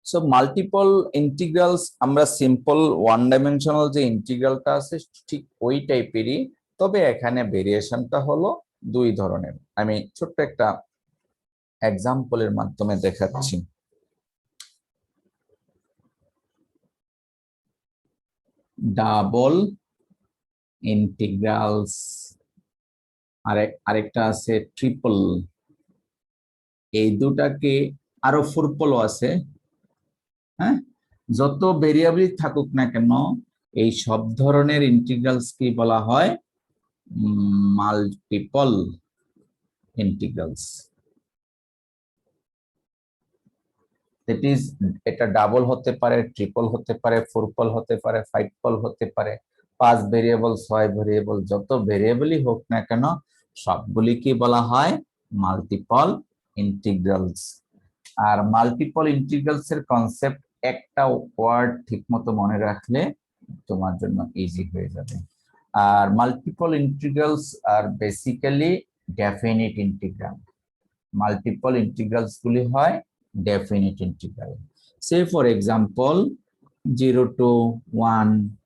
সো মাল্টিপল ইন্টিগ্রালস আমরা সিম্পল ওয়ান ডাইমেনশনাল যে ইন্টিগ্রালটা আছে ঠিক ওই টাইপেরই, তবে এখানে ভেরিয়েশনটা হলো 2 ধরনের। আমি ছোট্ট একটা এক্সাম্পলের মাধ্যমে দেখাচ্ছি। ডাবল ইন্টিগ্রালস, আরেকটা আছে ট্রিপল। এই দুটাকে আরো ফোরপলও আছে। হ্যাঁ, যত ভেরিয়েবল থাকুক না কেন এই সব ধরনের ইন্টিগ্রালস কি বলা হয়? Multiple integrals. দ্যাট ইজ, এটা ডাবল হতে পারে, ট্রিপল হতে পারে, ফোরপল হতে পারে, ফাইভপল হতে পারে, 5 ভেরিয়েবল, 6 ভেরিয়েবল, যত ভেরিয়েবলই হোক না কেন সবগুলি কি বলা হয়? Multiple integrals. আর মাল্টিপল ইন্টিগ্রালস এর কনসেপ্ট একটা ওয়ার্ড ঠিকমতো মনে রাখলে তোমার জন্য ইজি হয়ে যাবে। আর মাল্টিপল ইন্টিগ্রালস আর basically definite integral. Multiple integrals গুলি হয় definite integral. Say for example 0 to 1,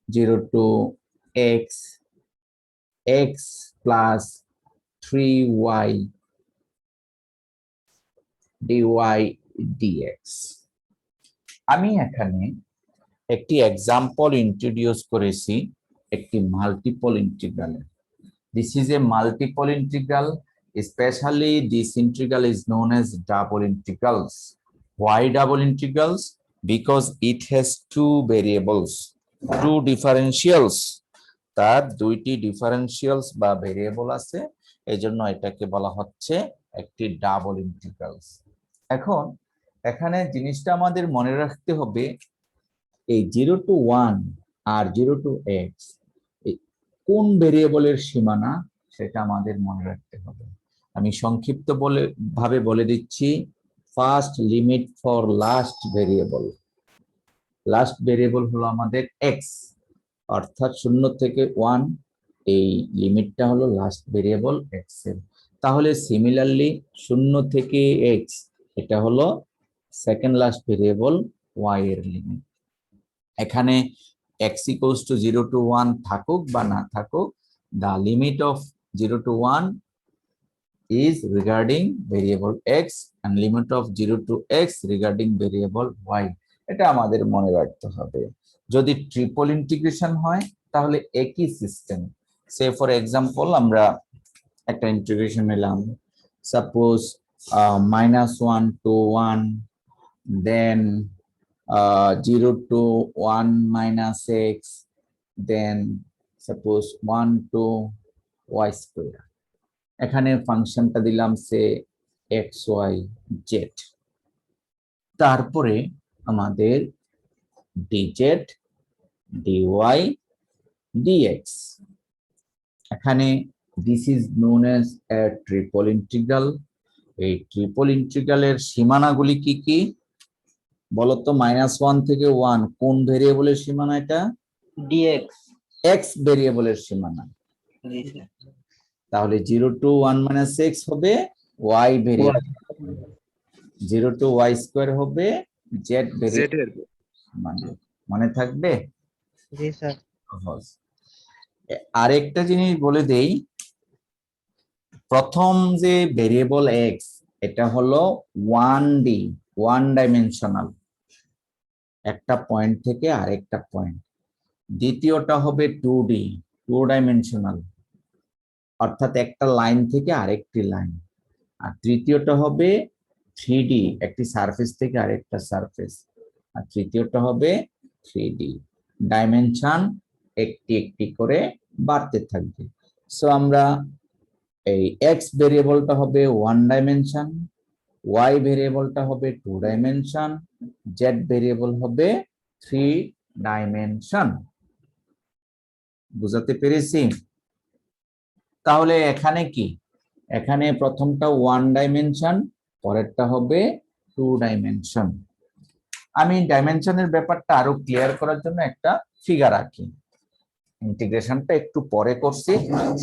0 to x, x plus 3y dy dx। আমি এখানে একটি এক্সাম্পল ইন্ট্রোডিউস করেছি একটি মাল্টিপল ইন্টিগ্রালের। This is a multiple integral, especially this integral is known as double integrals. Why double integrals? Because it has two variables, two differentials. তার দুইটি ডিফারেনশিয়ালস বা variable আছে, এজন্য এটাকে বলা হচ্ছে একটি ডাবল ইন্টিগ্রালস। এখন এখানে জিনিসটা আমাদের মনে রাখতে হবে, এই 0 to 1 আর 0 to x কোন ভেরিয়েবলের সীমানা সেটা আমাদের মনে রাখতে হবে। আমি সংক্ষিপ্ত ভাবে বলে দিচ্ছি, first limit for last variable. Last variable হলো আমাদের x, অর্থাৎ 0 থেকে 1, এই লিমিটটা হলো লাস্ট ভেরিয়েবল x এর। তাহলে সিমিলারলি 0 থেকে x এটা হলো সেকেন্ড লাস্ট ভেরিয়েবল y এর লিমিট। এখানে x equals to 0 to 1 থাকুক বা না থাকুক, the limit of 0 to 1 is regarding variable x and limit of 0 to x regarding variable y। এটা আমাদের মনে রাখতে হবে। যদি ট্রিপল ইন্টিগ্রেশন হয় তাহলে একই সিস্টেম। সে ফর এক্সাম্পল আমরা একটা ইন্টিগ্রেশন নিলাম, suppose -1 to 1, then 0 to 1 minus x, then suppose 1 to y square। এখানে ফাংশনটা দিলাম সে x y z, তারপরে আমাদের dz dy dx। এখানে this is known as a triple integral। এই ট্রিপল ইন্টিগ্রালের সীমানাগুলি কি কি বলতো? -1 থেকে 1 কোন ভেরিয়েবলের সীমানা? এটা dx x ভেরিয়েবলের সীমানা। তাহলে 0 to 1 minus x হবে y variable, 0 to y square হবে z ভেরিয়েবল। মনে থাকবে? জি স্যার। আরেকটা জিনিস বলে দেই, প্রথম যে ভেরিয়েবল x এটা হলো 1D, ওয়ান ডাইমেনশনাল, একটা পয়েন্ট থেকে আরেকটা পয়েন্ট। দ্বিতীয়টা হবে 2D, টু ডাইমেনশনাল, অর্থাৎ একটা লাইন থেকে আরেকটি লাইন। আর তৃতীয়টা হবে 3D, একটি সারফেস থেকে আরেকটা সারফেস। আর তৃতীয়টা হবে 3D। ডাইমেনশন একটি একটি করে বাড়তে থাকবে। সো আমরা এই x ভেরিয়েবলটা হবে 1 ডাইমেনশন, y ভেরিয়েবলটা হবে 2 ডাইমেনশন, z ভেরিয়েবল হবে 3 ডাইমেনশন। বুঝাতে পেরেছি? তাহলে এখানে কি, এখানে প্রথমটা 1 ডাইমেনশন, পরেরটা হবে 2 ডাইমেনশন। আমি ডাইমেনশনের ব্যাপারটা আরো ক্লিয়ার করার জন্য একটা ফিগার আঁকি। ইন্টিগ্রেশনটা একটু পরে করছি,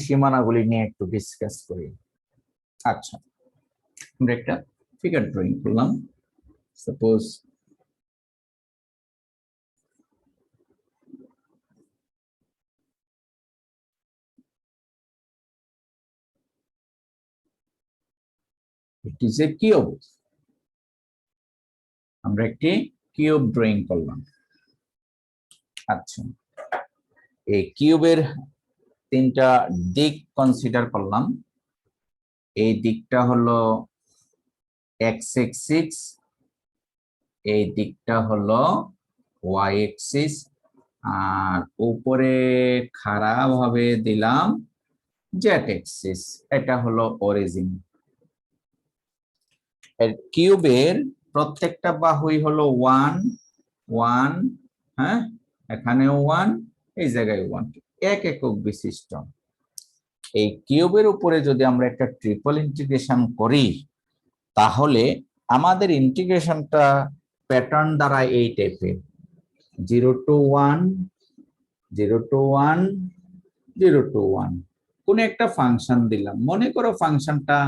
সীমানাগুলি নিয়ে একটু ডিসকাস করি। আচ্ছা, আমরা একটা ফিগার ড্রয়িং করলাম। Suppose it is a cube। আমরা একটি কিউব ড্রয়িং করলাম। আচ্ছা, এই কিউবের তিনটা দিক কনসিডার করলাম। এই দিকটা হলো x এক্সিস, এই দিকটা হলো y এক্সিস, আর উপরে খাড়া ভাবে দিলাম z এক্সিস, এটা হলো অরিজিন। এর কিউবের প্রত্যেকটা বাহুই হলো 1 1, হ্যাঁ, এখানেও 1, এই জায়গায় 1, এক একক বিশিষ্ট। এই কিউবের উপরে যদি আমরা একটা ট্রিপল ইন্টিগ্রেশন করি তাহলে আমাদের ইন্টিগ্রেশনটা প্যাটার্ন দ্বারা এই টাইপের, 0 to 1, 0 to 1, 0 to 1। কোন একটা ফাংশন দিলাম, মনে করো ফাংশনটা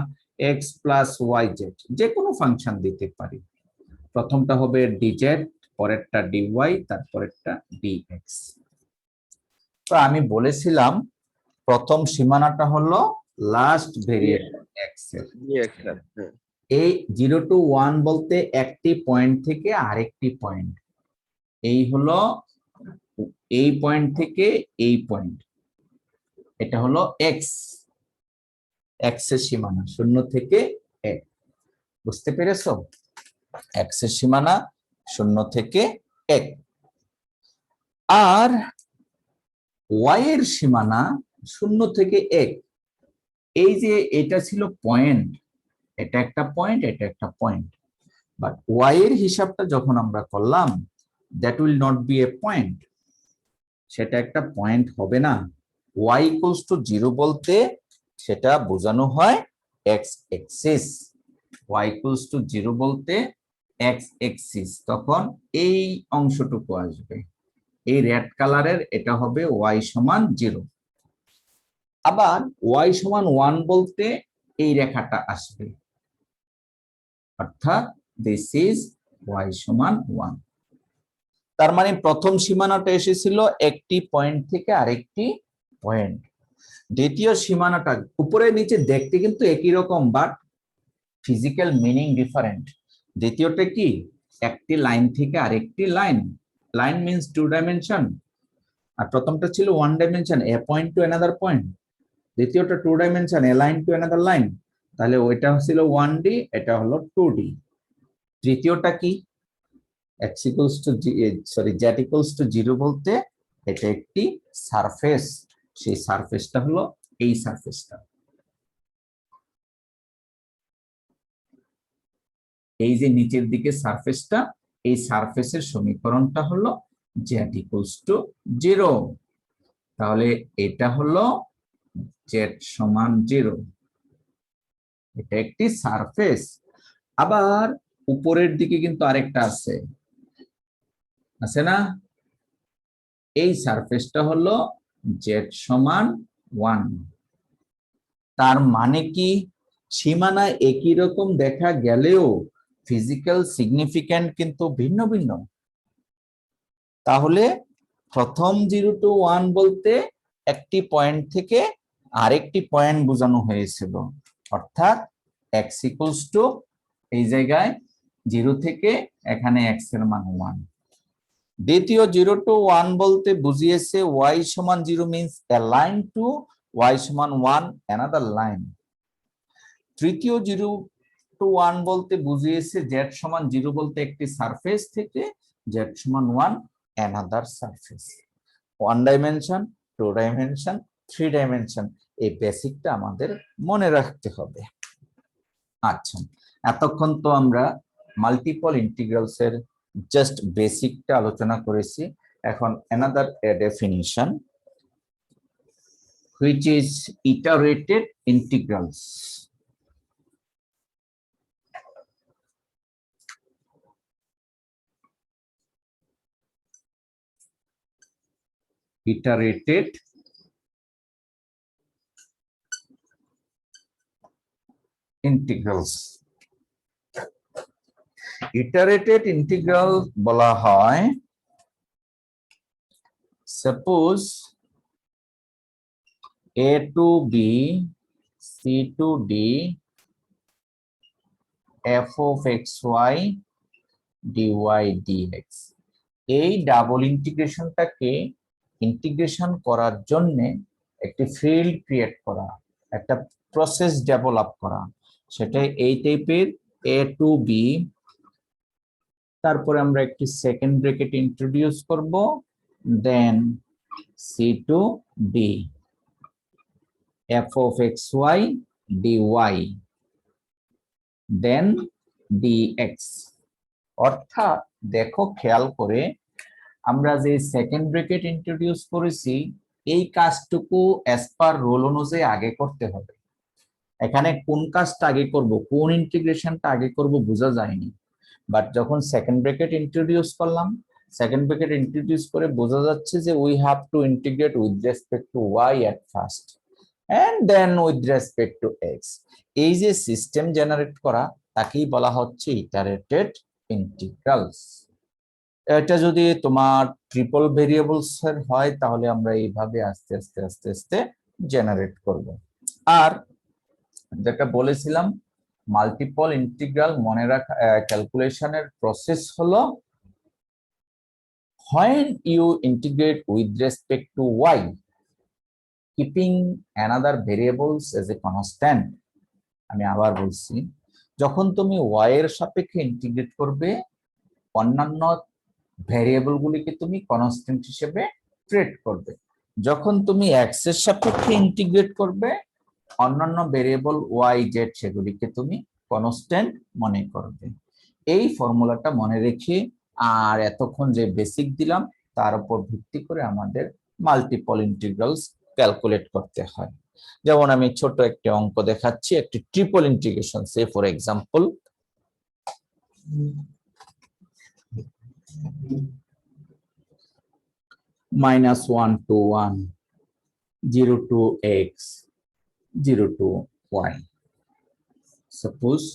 x plus yz, যে কোনো ফাংশন দিতে পারি। প্রথমটা হবে ডিজেড, পরেরটা ডিওয়াই, তারপরেরটা ডিএক্স। তো আমি বলেছিলাম প্রথম সীমানাটা হলো লাস্ট ভেরিয়েবল এক্স এর। হ্যাঁ এই 0 to 1 বলতে একটি পয়েন্ট থেকে আরেকটি পয়েন্ট, এই হলো এই পয়েন্ট থেকে এই পয়েন্ট, এটা হলো এক্স, এক্স এর সীমানা 0 থেকে 1। বুঝতে পেরেছো? এক্স এর সীমানা 0 থেকে 1। আর ওয়াই এর সীমানা 0 থেকে 1। এই যে এটা ছিল পয়েন্ট, এটা একটা পয়েন্ট, এটা একটা পয়েন্ট, বাট ওয়াই এর হিসাবটা যখন আমরা করলাম, that will not be a point, সেটা একটা পয়েন্ট হবে না। ওয়াই ইকুয়ালস টু 0 বলতে সেটা বোঝানো হয় x axis. Y equals to 0 বলতে এক্স এক্সিস, তখন এই অংশটুকু আসবে, এই রেড কালারের, এটা হবে ওয়াই সমান 0। আবার ওয়াই সমান 1 বলতে এই রেখাটা আসবে, অর্থাৎ দিস ইজ ওয়াই সমান 1। তার মানে প্রথম সীমানাটা এসেছিল একটি পয়েন্ট থেকে আরেকটি পয়েন্ট। দ্বিতীয় সীমানাটা উপরে নিচে দেখতে কিন্তু একই রকম, বাট ফিজিক্যাল মিনিং ডিফারেন্ট। দ্বিতীয়টা কি? একটি লাইন থেকে আরেকটি লাইন, লাইন মিন্স 2 ডাইমেনশন, আর প্রথমটা ছিল 1 dimension, A point to another point. দ্বিতীয়টা 2 dimension, A line to another line, তাহলে ওইটা ছিল 1D, এটা হলো 2D। তৃতীয়টা কি? x equals to z equals to 0 বলতে এটা একটি সারফেস, সেই সারফেসটা হলো এই সারফেসটা। এই যে নিচের দিকে সারফেসটা, এই সারফেসের সমীকরণটা হলো z equals to 0। তাহলে এটা হলো z সমান 0, এটা একটি সারফেস। আবার উপরের দিকে কিন্তু আরেকটা আছে না? এই সারফেসটা হলো z সমান 1। তার মানে কি সীমানা একই রকম দেখা গেলেও ফিজিক্যাল সিগনিফিক্যান্ট কিন্তু ভিন্ন ভিন্ন। তাহলে প্রথম 0 to 1 বলতে একটি পয়েন্ট থেকে আরেকটি পয়েন্ট বোঝানো হয়েছিল, অর্থাৎ x ইকুয়ালস টু এই জায়গায় 0 থেকে এখানে x এর মান 1। দ্বিতীয় 0 to 1 বলতে বুঝিয়েছে y সমান 0 means a line to y সমান 1 another line। তৃতীয় 0 to 1 বলতে বুঝিয়েছে z সমান 0 বলতে একটি সারফেস থেকে z সমান 1 another surface. 1 dimension, 2 dimension, 3 dimension, এই বেসিকটা আমাদের মনে রাখতে হবে। আচ্ছা, এতক্ষণ তো আমরা মাল্টিপল ইন্টিগ্রালস এর জাস্ট বেসিকটা আলোচনা করেছি। এখন another definition which is iterated integrals। Iterated integrals। Iterated integral বলা হয়, suppose a to b, c to d, f of xy, dy dx। এই ডাবল ইন্টিগ্রেশনটাকে ইন্টিগ্রেশন করার জন্য একটি ফিল্ড ক্রিয়েট করা, একটা প্রসেস ডেভেলপ করা, সেটা এই টাইপের a to b, তারপরে আমরা একটি সেকেন্ড ব্র্যাকেট ইন্ট্রোডিউস করব, দেন c to d, f of xy dy, then dx। অর্থাৎ দেখো খেয়াল করে আমরা যে সেকেন্ড ব্র্যাকেট ইন্ট্রোডিউস করেছি, এই কাজটুকু অ্যাজ পার রুল অনুযায়ী আগে করতে হবে। এখানে কোন কাজটা আগে করব, কোন ইন্টিগ্রেশনটা আগে করব বোঝা যায়নি, বাট যখন সেকেন্ড ব্র্যাকেট ইন্ট্রোডিউস করলাম, সেকেন্ড ব্র্যাকেট ইন্ট্রোডিউস করে বোঝা যাচ্ছে যে we have to integrate with respect to y at first and then with respect to x। এই যে সিস্টেম জেনারেট করা, তাকেই বলা হচ্ছে ইটারেটেড ইন্টিগ্রালস। এটা যদি তোমার ট্রিপল ভেরিয়েবলস এর হয় তাহলে আমরা এইভাবে আস্তে আস্তে আস্তে আস্তে জেনারেট করব। আর যেটা বলেছিলাম মাল্টিপল ইন্টিগ্রাল মনে রাখা ক্যালকুলেশনের প্রসেস হলো when you integrate with respect to y keeping another variables as a constant। আমি আবার বলছি, যখন তুমি y এর সাপেক্ষে ইন্টিগ্রেট করবে অন্যান্য ভ্যারিয়েবল গুলিকে তুমি কনস্ট্যান্ট হিসেবে ট্রিট করবে। যখন তুমি x এর সাপেক্ষে ইন্টিগ্রেট করবে অন্যান্য ভেরিয়েবল y z সেগুলিকে তুমি কনস্ট্যান্ট মনে করবে। এই ফর্মুলাটা মনে রেখে আর এতক্ষণ যে বেসিক দিলাম তার উপর ভিত্তি করে আমাদের মাল্টিপল ইন্টিগ্রালস ক্যালকুলেট করতে হয়। যেমন আমি ছোট একটি অঙ্ক দেখাচ্ছি, একটি triple integration. Say for example -1 to 1 0 to x 0 to y. Suppose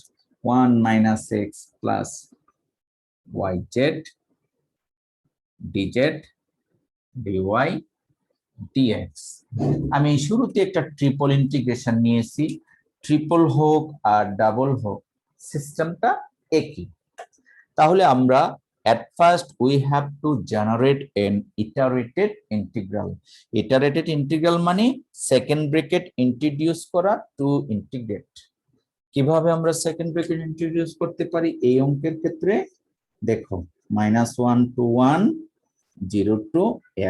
1 minus x plus yz dz dy dx। আমি শুরুতে একটা ট্রিপল ইন্টিগ্রেশন নিয়েছি, ট্রিপল হোক আর ডাবল হোক সিস্টেমটা একই। তাহলে আমরা at first we have to generate an iterated integral। iterated integral মানে সেকেন্ড ব্র্যাকেট ইন্ট্রোডিউস করা টু ইন্টিগ্রেট। কিভাবে আমরা সেকেন্ড ব্র্যাকেট ইন্ট্রোডিউস করতে পারি এই অঙ্কের ক্ষেত্রে? দেখো -1 to 1 0 to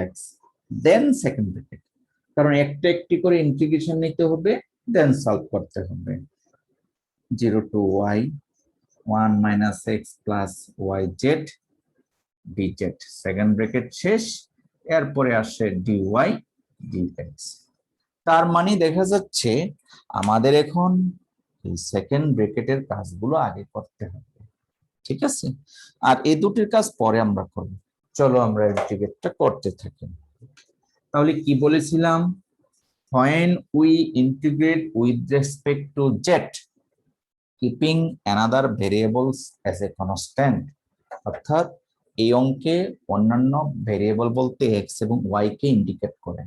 x then second bracket, কারণ একটা একটি করে ইন্টিগ্রেশন নিতে হবে দেন সলভ করতে হবে। 0 to y 1 minus x plus yz dz second bracket শেষ, এরপরে আসে dy dx। তার মানে দেখা যাচ্ছে আমাদের এখন এই সেকেন্ড ব্র্যাকেটের কাজগুলো আগে করতে হবে, ঠিক আছে? আর এই দুটির কাজ পরে আমরা করব। চলো আমরা ইন্টিগ্রেটটা করতে থাকি। তাহলে কি বলেছিলাম? when we integrate with respect to z keeping another variables as a constant, অর্থাৎ এই অঙ্কে অন্যান্য ভেরিয়েবল বলতে x এবং y কে ইন্ডিকেট করে,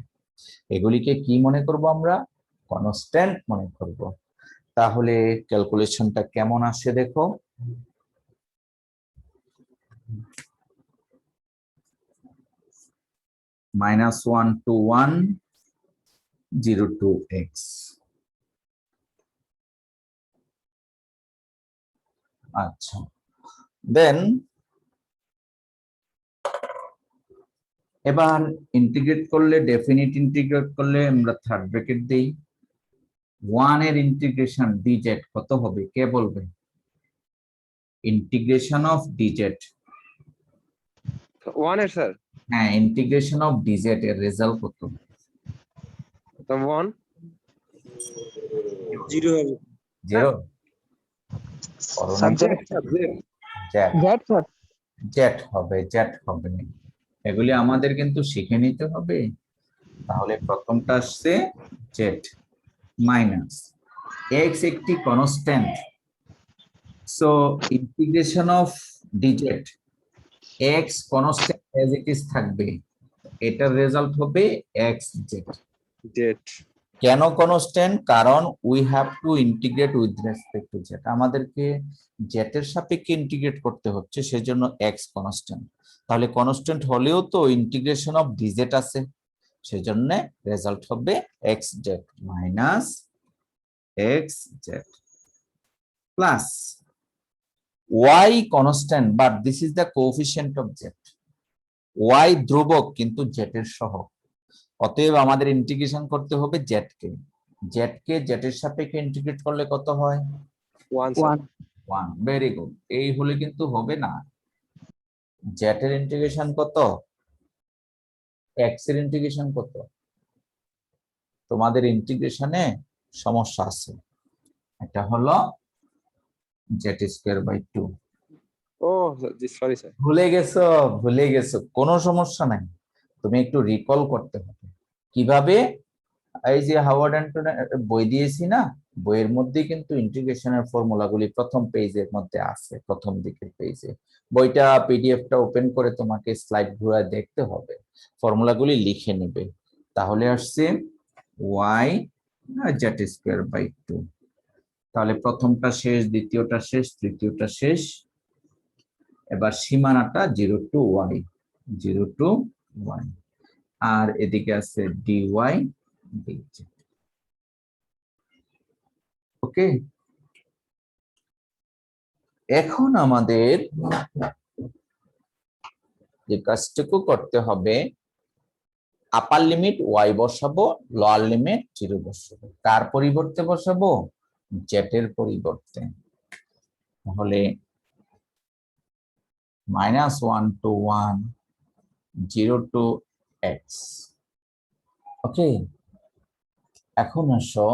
এগুলিকে কি মনে করব আমরা? কনস্ট্যান্ট মনে করব। তাহলে ক্যালকুলেশনটা কেমন আসে দেখো। -1 to 1 0 to x। আচ্ছা, দেন এবার ইন্টিগ্রেট করলে, ডেফিনিট ইন্টিগ্রেট করলে আমরা থার্ড ব্র্যাকেট দেই। 1 এর ইন্টিগ্রেশন dz কত হবে কে বলবে? ইন্টিগ্রেশন অফ dz, 1 এর স্যার হ্যাঁ ইন্টিগ্রেশন অফ dz এর রেজাল্ট কত? 1 0 হবে। 0 সাবজেক্ট জেড স্যার জেড হবে, জেড হবে। এগুলি আমাদের কিন্তু শিখে নিতে হবে। তাহলে প্রথমটা আসছে জেড মাইনাস এক্স একটি constant, so integration of DZ x constant as it is থাকবে, এটার রেজাল্ট হবে এক্স জেড। জেড কেন কনস্ট্যান্ট? কারণ we have to integrate with respect to Z, আমাদেরকে জেড এর সাপেক্ষে ইন্টিগ্রেট করতে হচ্ছে, সেজন্য এক্স কনস্ট্যান্ট। তাহলে কনস্ট্যান্ট হলেও তো ইন্টিগ্রেশন অফ ডিজেড আছে, সেজন্য রেজাল্ট হবে x z minus x z plus y constant but this is the coefficient of z. Y ধ্রুবক কিন্তু জেড এর সহগ, অতএব আমাদের ইন্টিগ্রেশন করতে হবে জেড কে। জেড কে জেড এর সাপেক্ষে ইন্টিগ্রেট করলে কত হয়? 1 1। Very good. এই হলে কিন্তু হবে না। জেড এর ইন্টিগ্রেশন কত? এক্স এর ইন্টিগ্রেশন কত? তোমাদের ইন্টিগ্রেশনে সমস্যা আছে, এটা হলো জেড স্কয়ার বাই 2। ও জি সরি স্যার ভুলে গেছো, ভুলে গেছো, কোনো সমস্যা নাই, তুমি একটু রিকল করতে হবে কিভাবে এই যে হাওয়ার্ড অ্যান্টন বই দিয়েছি না, বইয়ের মধ্যে কিন্তু ইন্টিগ্রেশনের ফর্মুলাগুলি প্রথম পেজের মধ্যে আছে, প্রথম দিকের পেজে। বইটা পিডিএফটা ওপেন করে তোমাকে স্লাইড ঘুরে দেখতে হবে, ফর্মুলাগুলি লিখে নেবে। তাহলে আসছে y জেড স্কোয়ার বাই 2। তাহলে প্রথমটা শেষ, দ্বিতীয়টা শেষ, তৃতীয়টা শেষ। এবার সীমানাটা 0 টু y, 0 টু y, আর এদিকে আছে dy dz। ওকে, এখন আমাদের যে কাজটুকু করতে হবে, আপার লিমিট y বসাবো, লোয়ার লিমিট 0 বসাবো। কার পরিবর্তে বসাবো? জেড এর পরিবর্তে। তাহলে -1 to 1, 0 to x। ওকে, এখন আসো,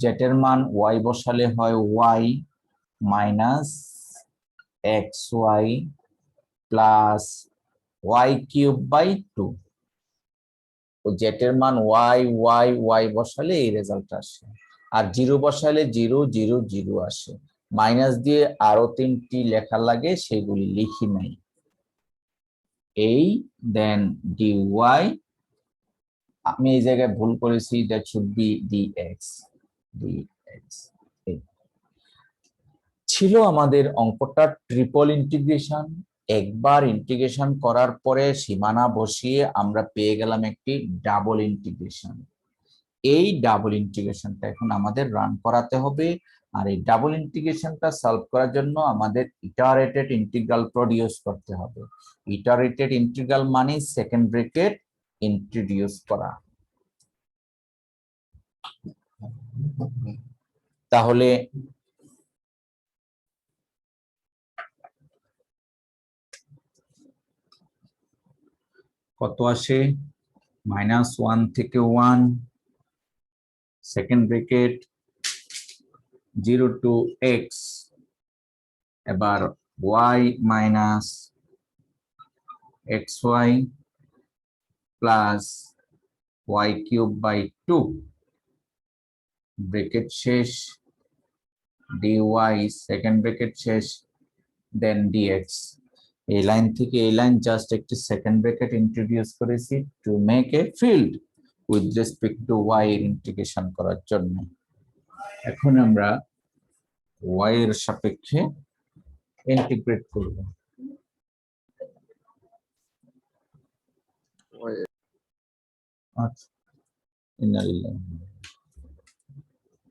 জেড এর মান y বসালে হয় y minus xy plus y cube by 2। ও জেড এর মান y y y বসালে এই রেজাল্ট আসে, আর 0 বসালে 0 0 0 আসে। মাইনাস দিয়ে আরো 3টি লেখা লাগে, সেগুলি লিখি নাই। এই দেন dy, আমি এই জায়গায় ভুল করেছি, that should be dx, dx। ছিল আমাদের অঙ্কটা ট্রিপল ইন্টিগ্রেশন। একবার ইন্টিগ্রেশন করার পরে সীমানা বসিয়ে আমরা পেয়ে গেলাম একটি ডাবল ইন্টিগ্রেশন। এই ডাবল ইন্টিগ্রেশনটা এখন আমাদের রান করাতে হবে। আর এই ডাবল ইন্টিগ্রেশনটা সলভ করার জন্য আমাদের ইটারেটেড ইন্টিগ্রাল প্রডিউস করতে হবে। ইটারেটেড ইন্টিগ্রাল মানে সেকেন্ড ব্র্যাকেট ইন্ট্রোডিউস করা। তাহলে কত আসে? -1 থেকে 1, সেকেন্ড ব্র্যাকেট 0 টু x, এবার y minus xy plus y cube by 2, bracket শেষ, dy সেকেন্ড ব্র্যাকেট শেষ, দেন dx। এই লাইন থেকে এই লাইন জাস্ট একটি সেকেন্ড ব্র্যাকেট ইন্ট্রোডিউস করেছি to make a field with respect to y এর integration করার জন্য। এখন আমরা y এর সাপেক্ষে ইন্টিগ্রেট করব। আচ্ছা,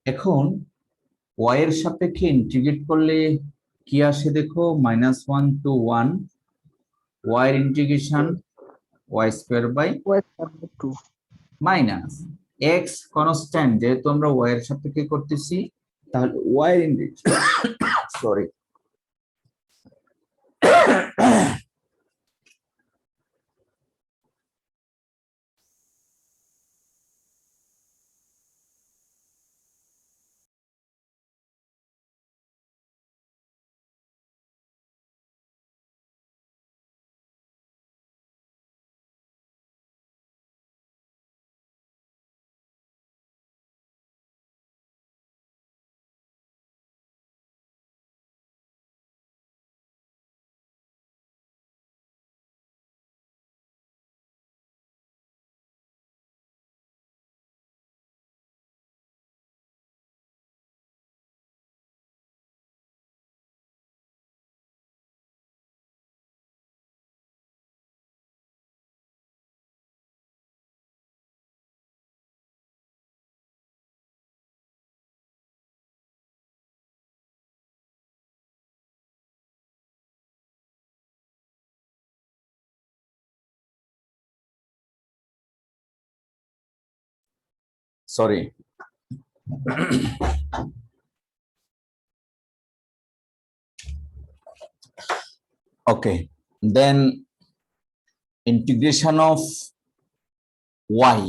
এখন y এর সাপেক্ষে ইন্টিগ্রেট করলে কি আসে দেখো, -1 to 1, y এর integration y square by y square by 2 minus x constant, যেহেতু আমরা y এর সাপেক্ষে করতেছি, তাহলে y এর integration sorry sorry okay, then integration of y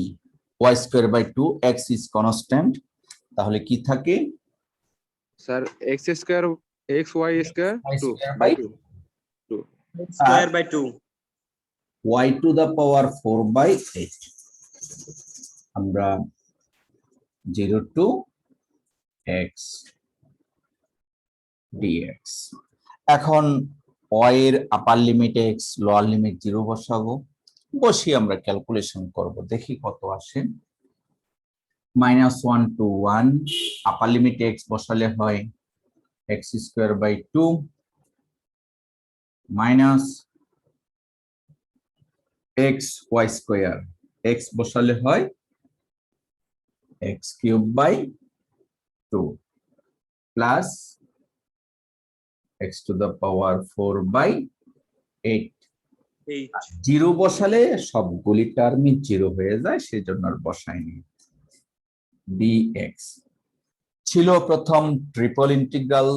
square by 2, x is constant, তাহলে কি থাকে? Sir x square x y square y 2 square by by 2 square by 2 y to the power 4 by 8। আমরা 0 to x dx। এখন y এর আপার limit x, lower limit 0 বসাবো, বসিয়ে আমরা calculation করব, দেখি কত আসে। -1 to 1, আপার লিমিট x বসালে হয় x square by 2 minus x y square, x বসালে হয় x cube by 2 plus x to the power 4 by 8। 8 zero বসালে সবগুলি টার্মই জিরো হয়ে যায়, সেজন্য আর বসাইনি। dx ছিল প্রথম ট্রিপল ইন্টিগ্রাল,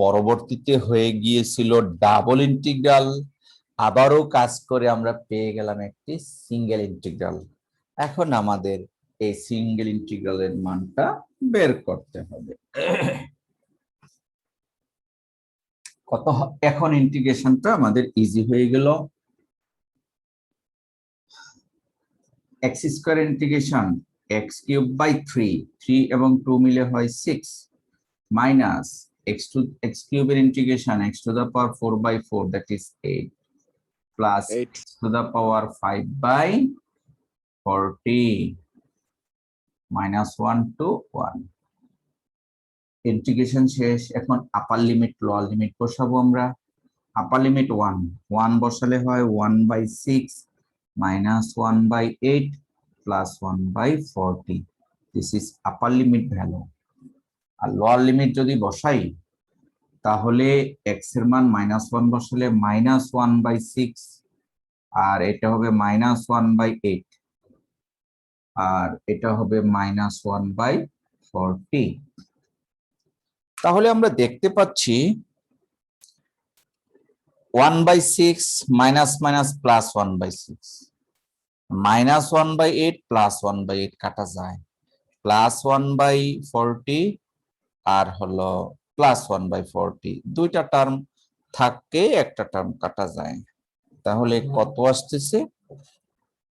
পরবর্তীতে হয়ে গিয়েছিল ডাবল ইন্টিগ্রাল, আবারও কাজ করে আমরা পেয়ে গেলাম একটি সিঙ্গেল ইন্টিগ্রাল। এখন আমাদের এই সিঙ্গেল ইন্টিগ্রালের মানটা বের করতে হবে। কত এখন ইন্টিগ্রেশনটা আমাদের ইজি হয়ে গেল। x square integration x cube by 3 এবং 2 মিলে হয় 6 মাইনাস x কিউবের integration x to the power 4 by 4 that is 8 plus x to the power 5 by 40 -1 to 1। Integration শেষ। এখন আপার লিমিট লোয়ার লিমিট বসাবো আমরা। আপার লিমিট 1 বসালে হয় 1 by 6 -1 by 8 plus 1 by 40। This is upper limit value. আর lower limit যদি বসাই তাহলে x এর মান -1 বসালে -1 বাই 6, আর এটা হবে -1 বাই 8, আর এটা হবে -1 বাই 40। তাহলে আমরা দেখতে পাচ্ছি 1 by 6 minus minus plus 1 by 6, -1 by 8 plus 1 by 8 কাটা যায়, প্লাস 1 বাই 40 আর হলো প্লাস 1 বাই 40, দুইটা টার্ম থাকে, একটা টার্ম কাটা যায়। তাহলে কত আসতেছে?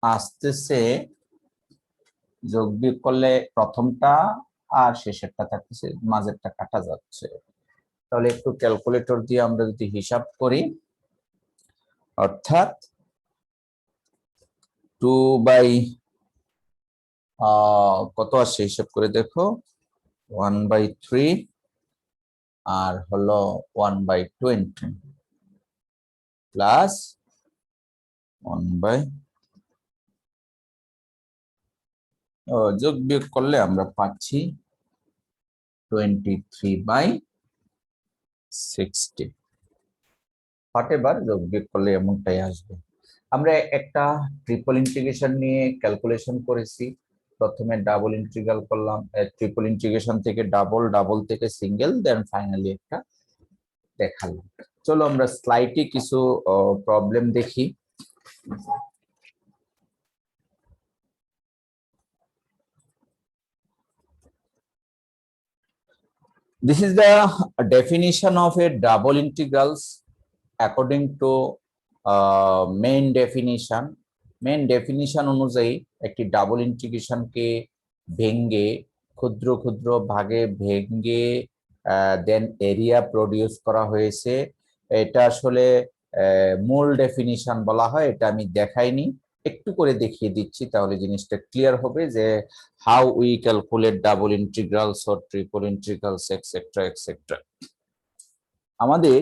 আসতেছে যোগ বিয়োগ করলে প্রথমটা আর শেষেরটা থাকতেছে, মাঝেরটা কাটা যাচ্ছে। তাহলে একটু ক্যালকুলেটর দিয়ে আমরা যদি হিসাব করি, অর্থাৎ 2 বাই কত আসছে হিসাব করে দেখো, 1 বাই 3 আর হলো 1 বাই 20 প্লাস 1 বাই, যোগ বিয়োগ করলে আমরা পাচ্ছি 23 বাই 60। হোয়াটএভার, যোগ বিয়োগ করলে এমনটাই আসবে। আমরা একটা ট্রিপল ইন্টিগ্রেশন নিয়ে ক্যালকুলেশন করেছি। প্রথমে ডাবল ইন্টিগ্রাল করলাম, ট্রিপল ইন্টিগ্রেশন থেকে ডাবল, ডাবল থেকে সিঙ্গেল, দেন ফাইনালি একটা দেখালাম। চলো আমরা স্লাইডে কিছু প্রবলেম দেখি। This is the definition of a double integrals according to main definition. Main definition অনুযায়ী একটি ডাবল ইন্টিগ্রেশনকে ভেঙে ক্ষুদ্র ক্ষুদ্র ভাগে ভেঙে দেন এরিয়া প্রডিউস করা হয়েছে। এটা আসলে মূল ডেফিনিশন বলা হয়, এটা আমি দেখাইনি, একটু করে দেখিয়ে দিচ্ছি, তাহলে জিনিসটা ক্লিয়ার হবে যে how we calculate double integrals or triple integrals etc etc। আমাদের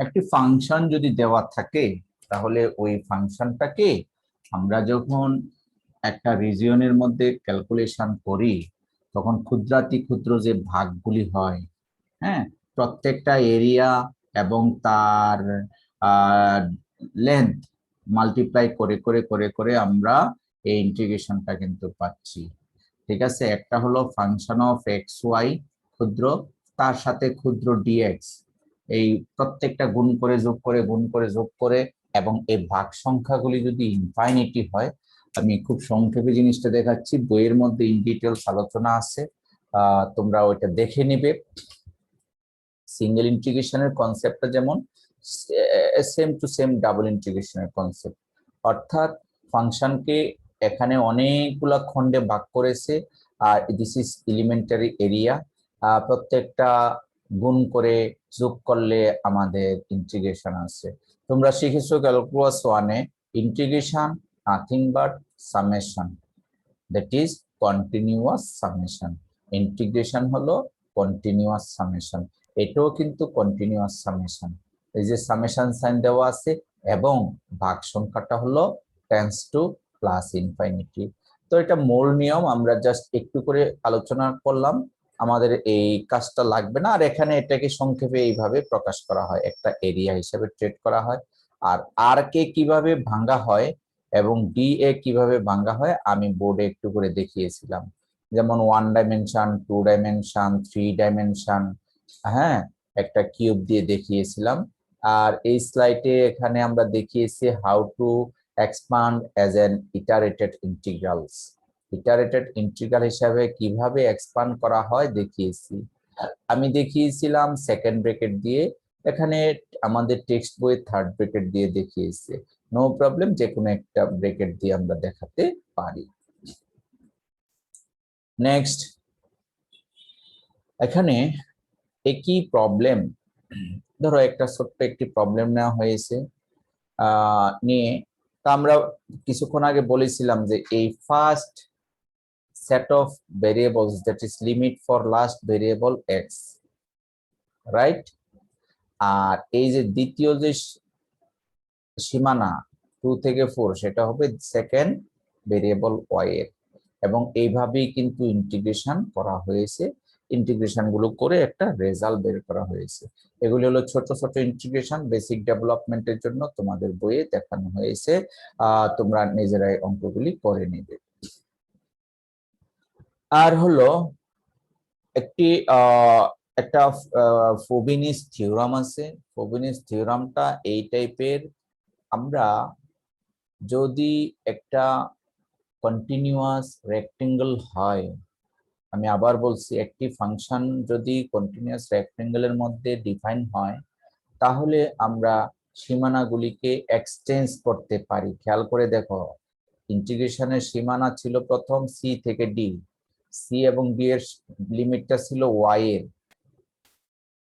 একটি ফাংশন যদি দেওয়া থাকে, তাহলে ওই ফাংশনটাকে আমরা যখন একটা রিজিয়নের মধ্যে ক্যালকুলেশন করি, তখন ক্ষুদ্রাতি ক্ষুদ্র যে ভাগগুলি হয়, হ্যাঁ, প্রত্যেকটা এরিয়া এবং তার লেন্থ মাল্টিপ্লাই করে করে করে করে আমরা এই ইন্টিগ্রেশনটা কিন্তু পাচ্ছি। ঠিক আছে, একটা হলো ফাংশন অফ এক্স ওয়াই ক্ষুদ্র, তার সাথে ক্ষুদ্র ডিএক্স, এই প্রত্যেকটা গুণ করে যোগ করে গুণ করে যোগ করে, এবং এই ভাগ সংখ্যাগুলি যদি ইনফাইনিটি হয়, আমি খুব সংক্ষেপে জিনিসটা দেখাচ্ছি, বইয়ের মধ্যে ইন ডিটেলস আলোচনা আছে, তোমরা ওইটা দেখে নিবে। সিঙ্গেল ইন্টিগ্রেশনের কনসেপ্টটা যেমন সেম টু সেম ডাবল ইন্টিগ্রেশনের কনসেপ্ট, অর্থাৎ ফাংশনকে এখানে অনেকগুলা খণ্ডে ভাগ করেছে, আর দিস ইজ এলিমেন্টারি এরিয়া। প্রত্যেকটা গুণ করে যোগ করলে আমাদের ইন্টিগ্রেশন আছে। তোমরা শিখেছো ক্যালকুলাস 1-এ integration nothing but summation, that is continuous summation. Integration হলো কন্টিনিউয়াস সামেশন, এটাও কিন্তু কন্টিনিউয়াস সামেশন। এই যে সামেশন সাইন দেওয়া আছে এবং ভাগ সংখ্যাটা হলো টেন্স টু প্লাস ইনফিনিটি। তো এটা মূল নিয়ম, আমরা জাস্ট একটু করে আলোচনা করলাম, আমাদের এই কাজটা লাগবে না। আর এখানে এটাকে সংক্ষেপে এইভাবে প্রকাশ করা হয়, একটা এরিয়া হিসেবে ট্রিট করা হয়। আর কে কিভাবে ভাঙা হয় এবং ডি এ কিভাবে ভাঙা হয় আমি বোর্ডে একটু করে দেখিয়েছিলাম, যেমন 1 ডাইমেনশন, 2 ডাইমেনশন, 3 ডাইমেনশন, হ্যাঁ, একটা কিউব দিয়ে দেখিয়েছিলাম। আর এই স্লাইডে এখানে আমরা দেখিয়েছি how to expand as an iterated integrals. Iterated integral হিসাবে কিভাবে এক্সপান্ড করা হয় দেখিয়েছি। আমি দেখিয়েছিলাম সেকেন্ড ব্র্যাকেট দিয়ে, এখানে আমাদের টেক্সট বই থার্ড ব্র্যাকেট দিয়ে দেখিয়েছে। নো প্রবলেম, যে কোনো একটা ব্র্যাকেট দিয়ে আমরা দেখাতে পারি। নেক্সট, এখানে একই প্রবলেম, ধরো একটা ছোট্ট একটি প্রবলেম নেওয়া হয়েছে নিয়ে, তা আমরা কিছুক্ষণ আগে বলেছিলাম যে এই first set of variables, that is limit for last variable x, right? আর এই যে দ্বিতীয় যে সীমানা 2 থেকে 4 সেটা হবে সেকেন্ড ভেরিয়েবল y এর, এবং এইভাবেই কিন্তু ইন্টিগ্রেশন করা হয়েছে। ইন্টিগ্রেশন গুলো করে একটা রেজাল্ট বের করা হয়েছে। এগুলি হলো ছোট ছোট ইন্টিগ্রেশন, বেসিক ডেভেলপমেন্টের জন্য তোমাদের বইয়ে দেখানো হয়েছে, তোমরা নিজেরাই অঙ্কগুলি করে নেবে। আর হলো একটা ফ্রোবিনিস থিওরাম আছে। ফ্রোবিনিস থিওরামটা এই টাইপের, আমরা যদি একটা কন্টিনিউয়াস রেক্টেঙ্গল হয়, আমি আবার বলছি, একটি ফাংশন যদি কন্টিনিউয়াস রেক্টেঙ্গলের মধ্যে ডিফাইন হয়, তাহলে আমরা সীমানাগুলিকে এক্সচেঞ্জ করতে পারি। খেয়াল করে দেখো, ইন্টিগ্রেশনের সীমানা ছিল প্রথম সি থেকে ডি, সি এবং বি এর লিমিটটা ছিল ওয়াই এর,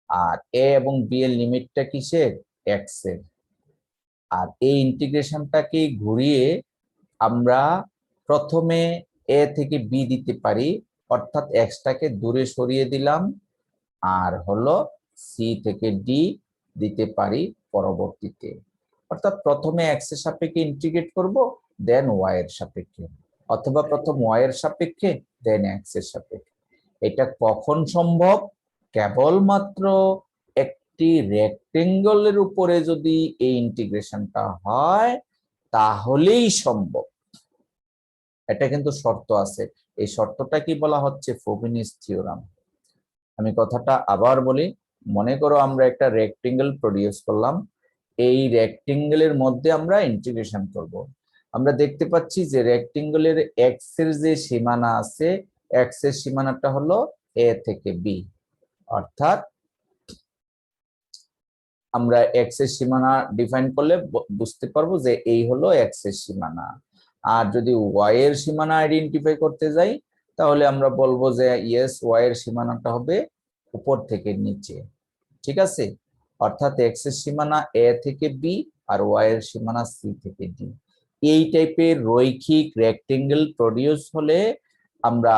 আর এ এবং বি এর লিমিটটা কিসের, এক্স এর। আর এই ইন্টিগ্রেশনটাকে ঘুরিয়ে আমরা প্রথমে এ থেকে বি দিতে পারি, অর্থাৎ এক্সটাকে দূরে সরিয়ে দিলাম, আর হলো সি থেকে ডি দিতে পারি পরবর্তীতে। অর্থাৎ প্রথমে এক্স এর সাপেক্ষে ইন্টিগ্রেট করব, দেন ওয়াই এর সাপেক্ষে, অথবা প্রথম ওয়াই এর সাপেক্ষে দেন এক্স এর সাপেক্ষে। এটা কখন সম্ভব? কেবলমাত্র একটি রেক্টেঙ্গলের উপরে যদি এই ইন্টিগ্রেশনটা হয় তাহলেই সম্ভব। এটা কিন্তু শর্ত আছে, এই শর্তটা কি বলা হচ্ছে? ফ্রোবিনিস থিওরাম। আমি কথাটা আবার বলি, মনে করো আমরা একটা রেক্টেঙ্গল প্রডিউস করলাম, এই রেক্টেঙ্গলের মধ্যে আমরা ইন্টিগ্রেশন করব। আমরা দেখতে পাচ্ছি যে রেক্টেঙ্গলের এক্স এর যে সীমানা আছে, এক্স এর সীমানাটা হলো এ থেকে বি, অর্থাৎ আমরা এক্স এর সীমানা ডিফাইন করলে বুঝতে পারবো যে এই হলো এক্স এর সীমানা। আর যদি ওয়াই এর সীমানা আইডেন্টিফাই করতে যাই, তাহলে আমরা বলবো যে ইয়েস, ওয়াই এর সীমানাটা হবে উপর থেকে নিচে, ঠিক আছে? অর্থাৎ এক্স এর সীমানা এ থেকে বি আর ওয়াই এর সীমানা সি থেকে ডি। এই টাইপের রৈখিক রেক্টেঙ্গেল প্রডিউস হলে আমরা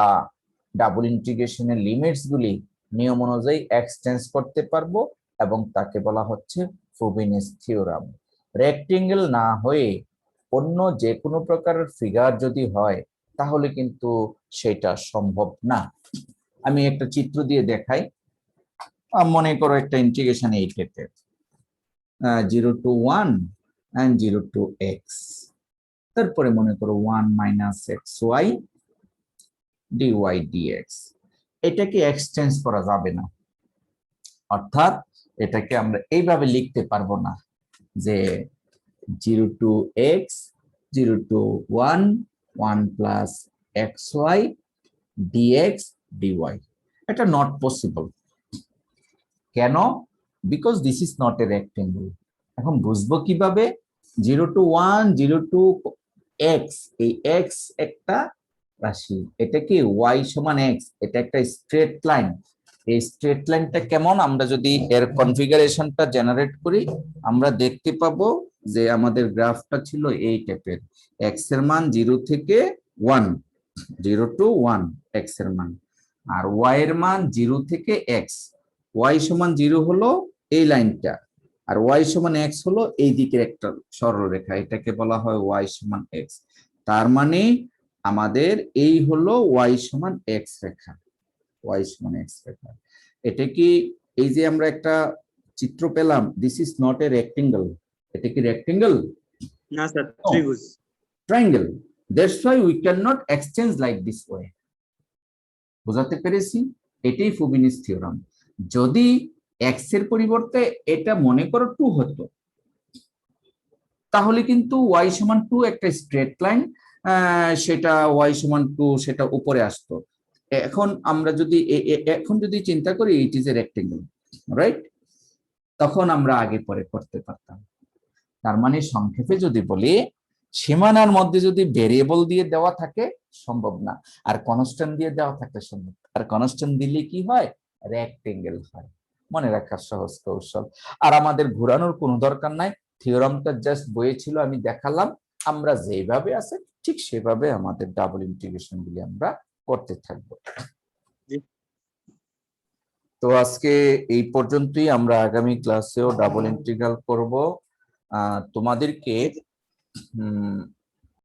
ডাবল ইন্টিগ্রেশনের লিমিটস গুলি নিয়ম অনুযায়ী এক্সচেঞ্জ করতে পারবো, এবং তাকে বলা হচ্ছে ফ্রোবিনিস থিওরাম। রেক্টেঙ্গেল না হয়ে অন্য যে কোনো প্রকারের ফিগার যদি হয় তাহলে কিন্তু সেটা সম্ভব না। আমি একটা চিত্র দিয়ে দেখাই। মনে করো একটা ইন্টিগ্রেশন এই টাইপের, 0 to 1 and 0 to x, তারপরে মনে করো 1 minus xy dy dx। এটাকে এক্সচেঞ্জ করা যাবে না, অর্থাৎ এটাকে আমরা এইভাবে লিখতে পারবো না যে 0 to x, 0 to 1, 1 plus xy dx dy। এটা নট পসিবল। কেন? Because this is not a rectangle. এখন বুঝবো কিভাবে? 0 to 1, 0 to এক্স, এই এক্স একটা রাশি, এটা কি ওয়াই সমান এক্স, এটা একটা স্ট্রেট লাইন। এই স্ট্রেট লাইনটা কেমন, আমরা যদি এর কনফিগারেশনটা জেনারেট করি আমরা দেখতে পাবো যে আমাদের গ্রাফটা ছিল এই টাইপের, এক্স এর মান 0 থেকে 1, 0 to 1 এক্স এর মান, আর ওয়াই এর মান 0 থেকে এক্স, ওয়াই সমান 0 হলো এই লাইনটা, আর ওয়াই সমান এক্স হলো এই দিকের একটা সরলরেখা, এটাকে বলা হয় ওয়াই সমান এক্স। তার মানে আমাদের এই হলো ওয়াই সমান এক্স রেখা, ওয়াই সমান এক্স রেখা। এটা কি, এই যে আমরা একটা চিত্র পেলাম, this is not a rectangle, এটা কি রেক্টেঙ্গেল? না স্যার, ত্রিভুজ। Triangle, that's why we can not exchange like this way. বুঝাতে পেরেছি? এটাই ফ্রোবিনিস থিওরাম। যদি এক্স এর পরিবর্তে এটা মনে করো 2 হতো, তাহলে কিন্তু ওয়াই সমান 2 একটা স্ট্রেট লাইন, সেটা ওয়াই সমান 2 সেটা উপরে আসতো। এখন আমরা যদি এখন যদি চিন্তা করি it is a rectangle, right, তখন আমরা আগে পরে করতে পারতাম। তার মানে সংক্ষেপে যদি বলি, সীমানার মধ্যে যদি ভেরিয়েবল দিয়ে দেওয়া থাকে সম্ভব না, আর কনস্ট্যান্ট দিয়ে দেওয়া থাকে সম্ভব। আর কনস্ট্যান্ট দিলে কি হয়? রেক্টেঙ্গেল হয়। মনে রাখার সহজ কৌশল। আর আমাদের ঘোরানোর কোনো দরকার নাই, থিওরামটা জাস্ট বইয়ে ছিল, আমি দেখালাম। আমরা যেভাবে আছে ঠিক সেভাবে আমাদের ডাবল ইন্টিগ্রেশন গুলি আমরা করতে থাকবো। জি। তো আজকে এই পর্যন্তই, আমরা আগামী ক্লাসেও ডাবল ইন্টিগ্রাল করব। তোমাদেরকে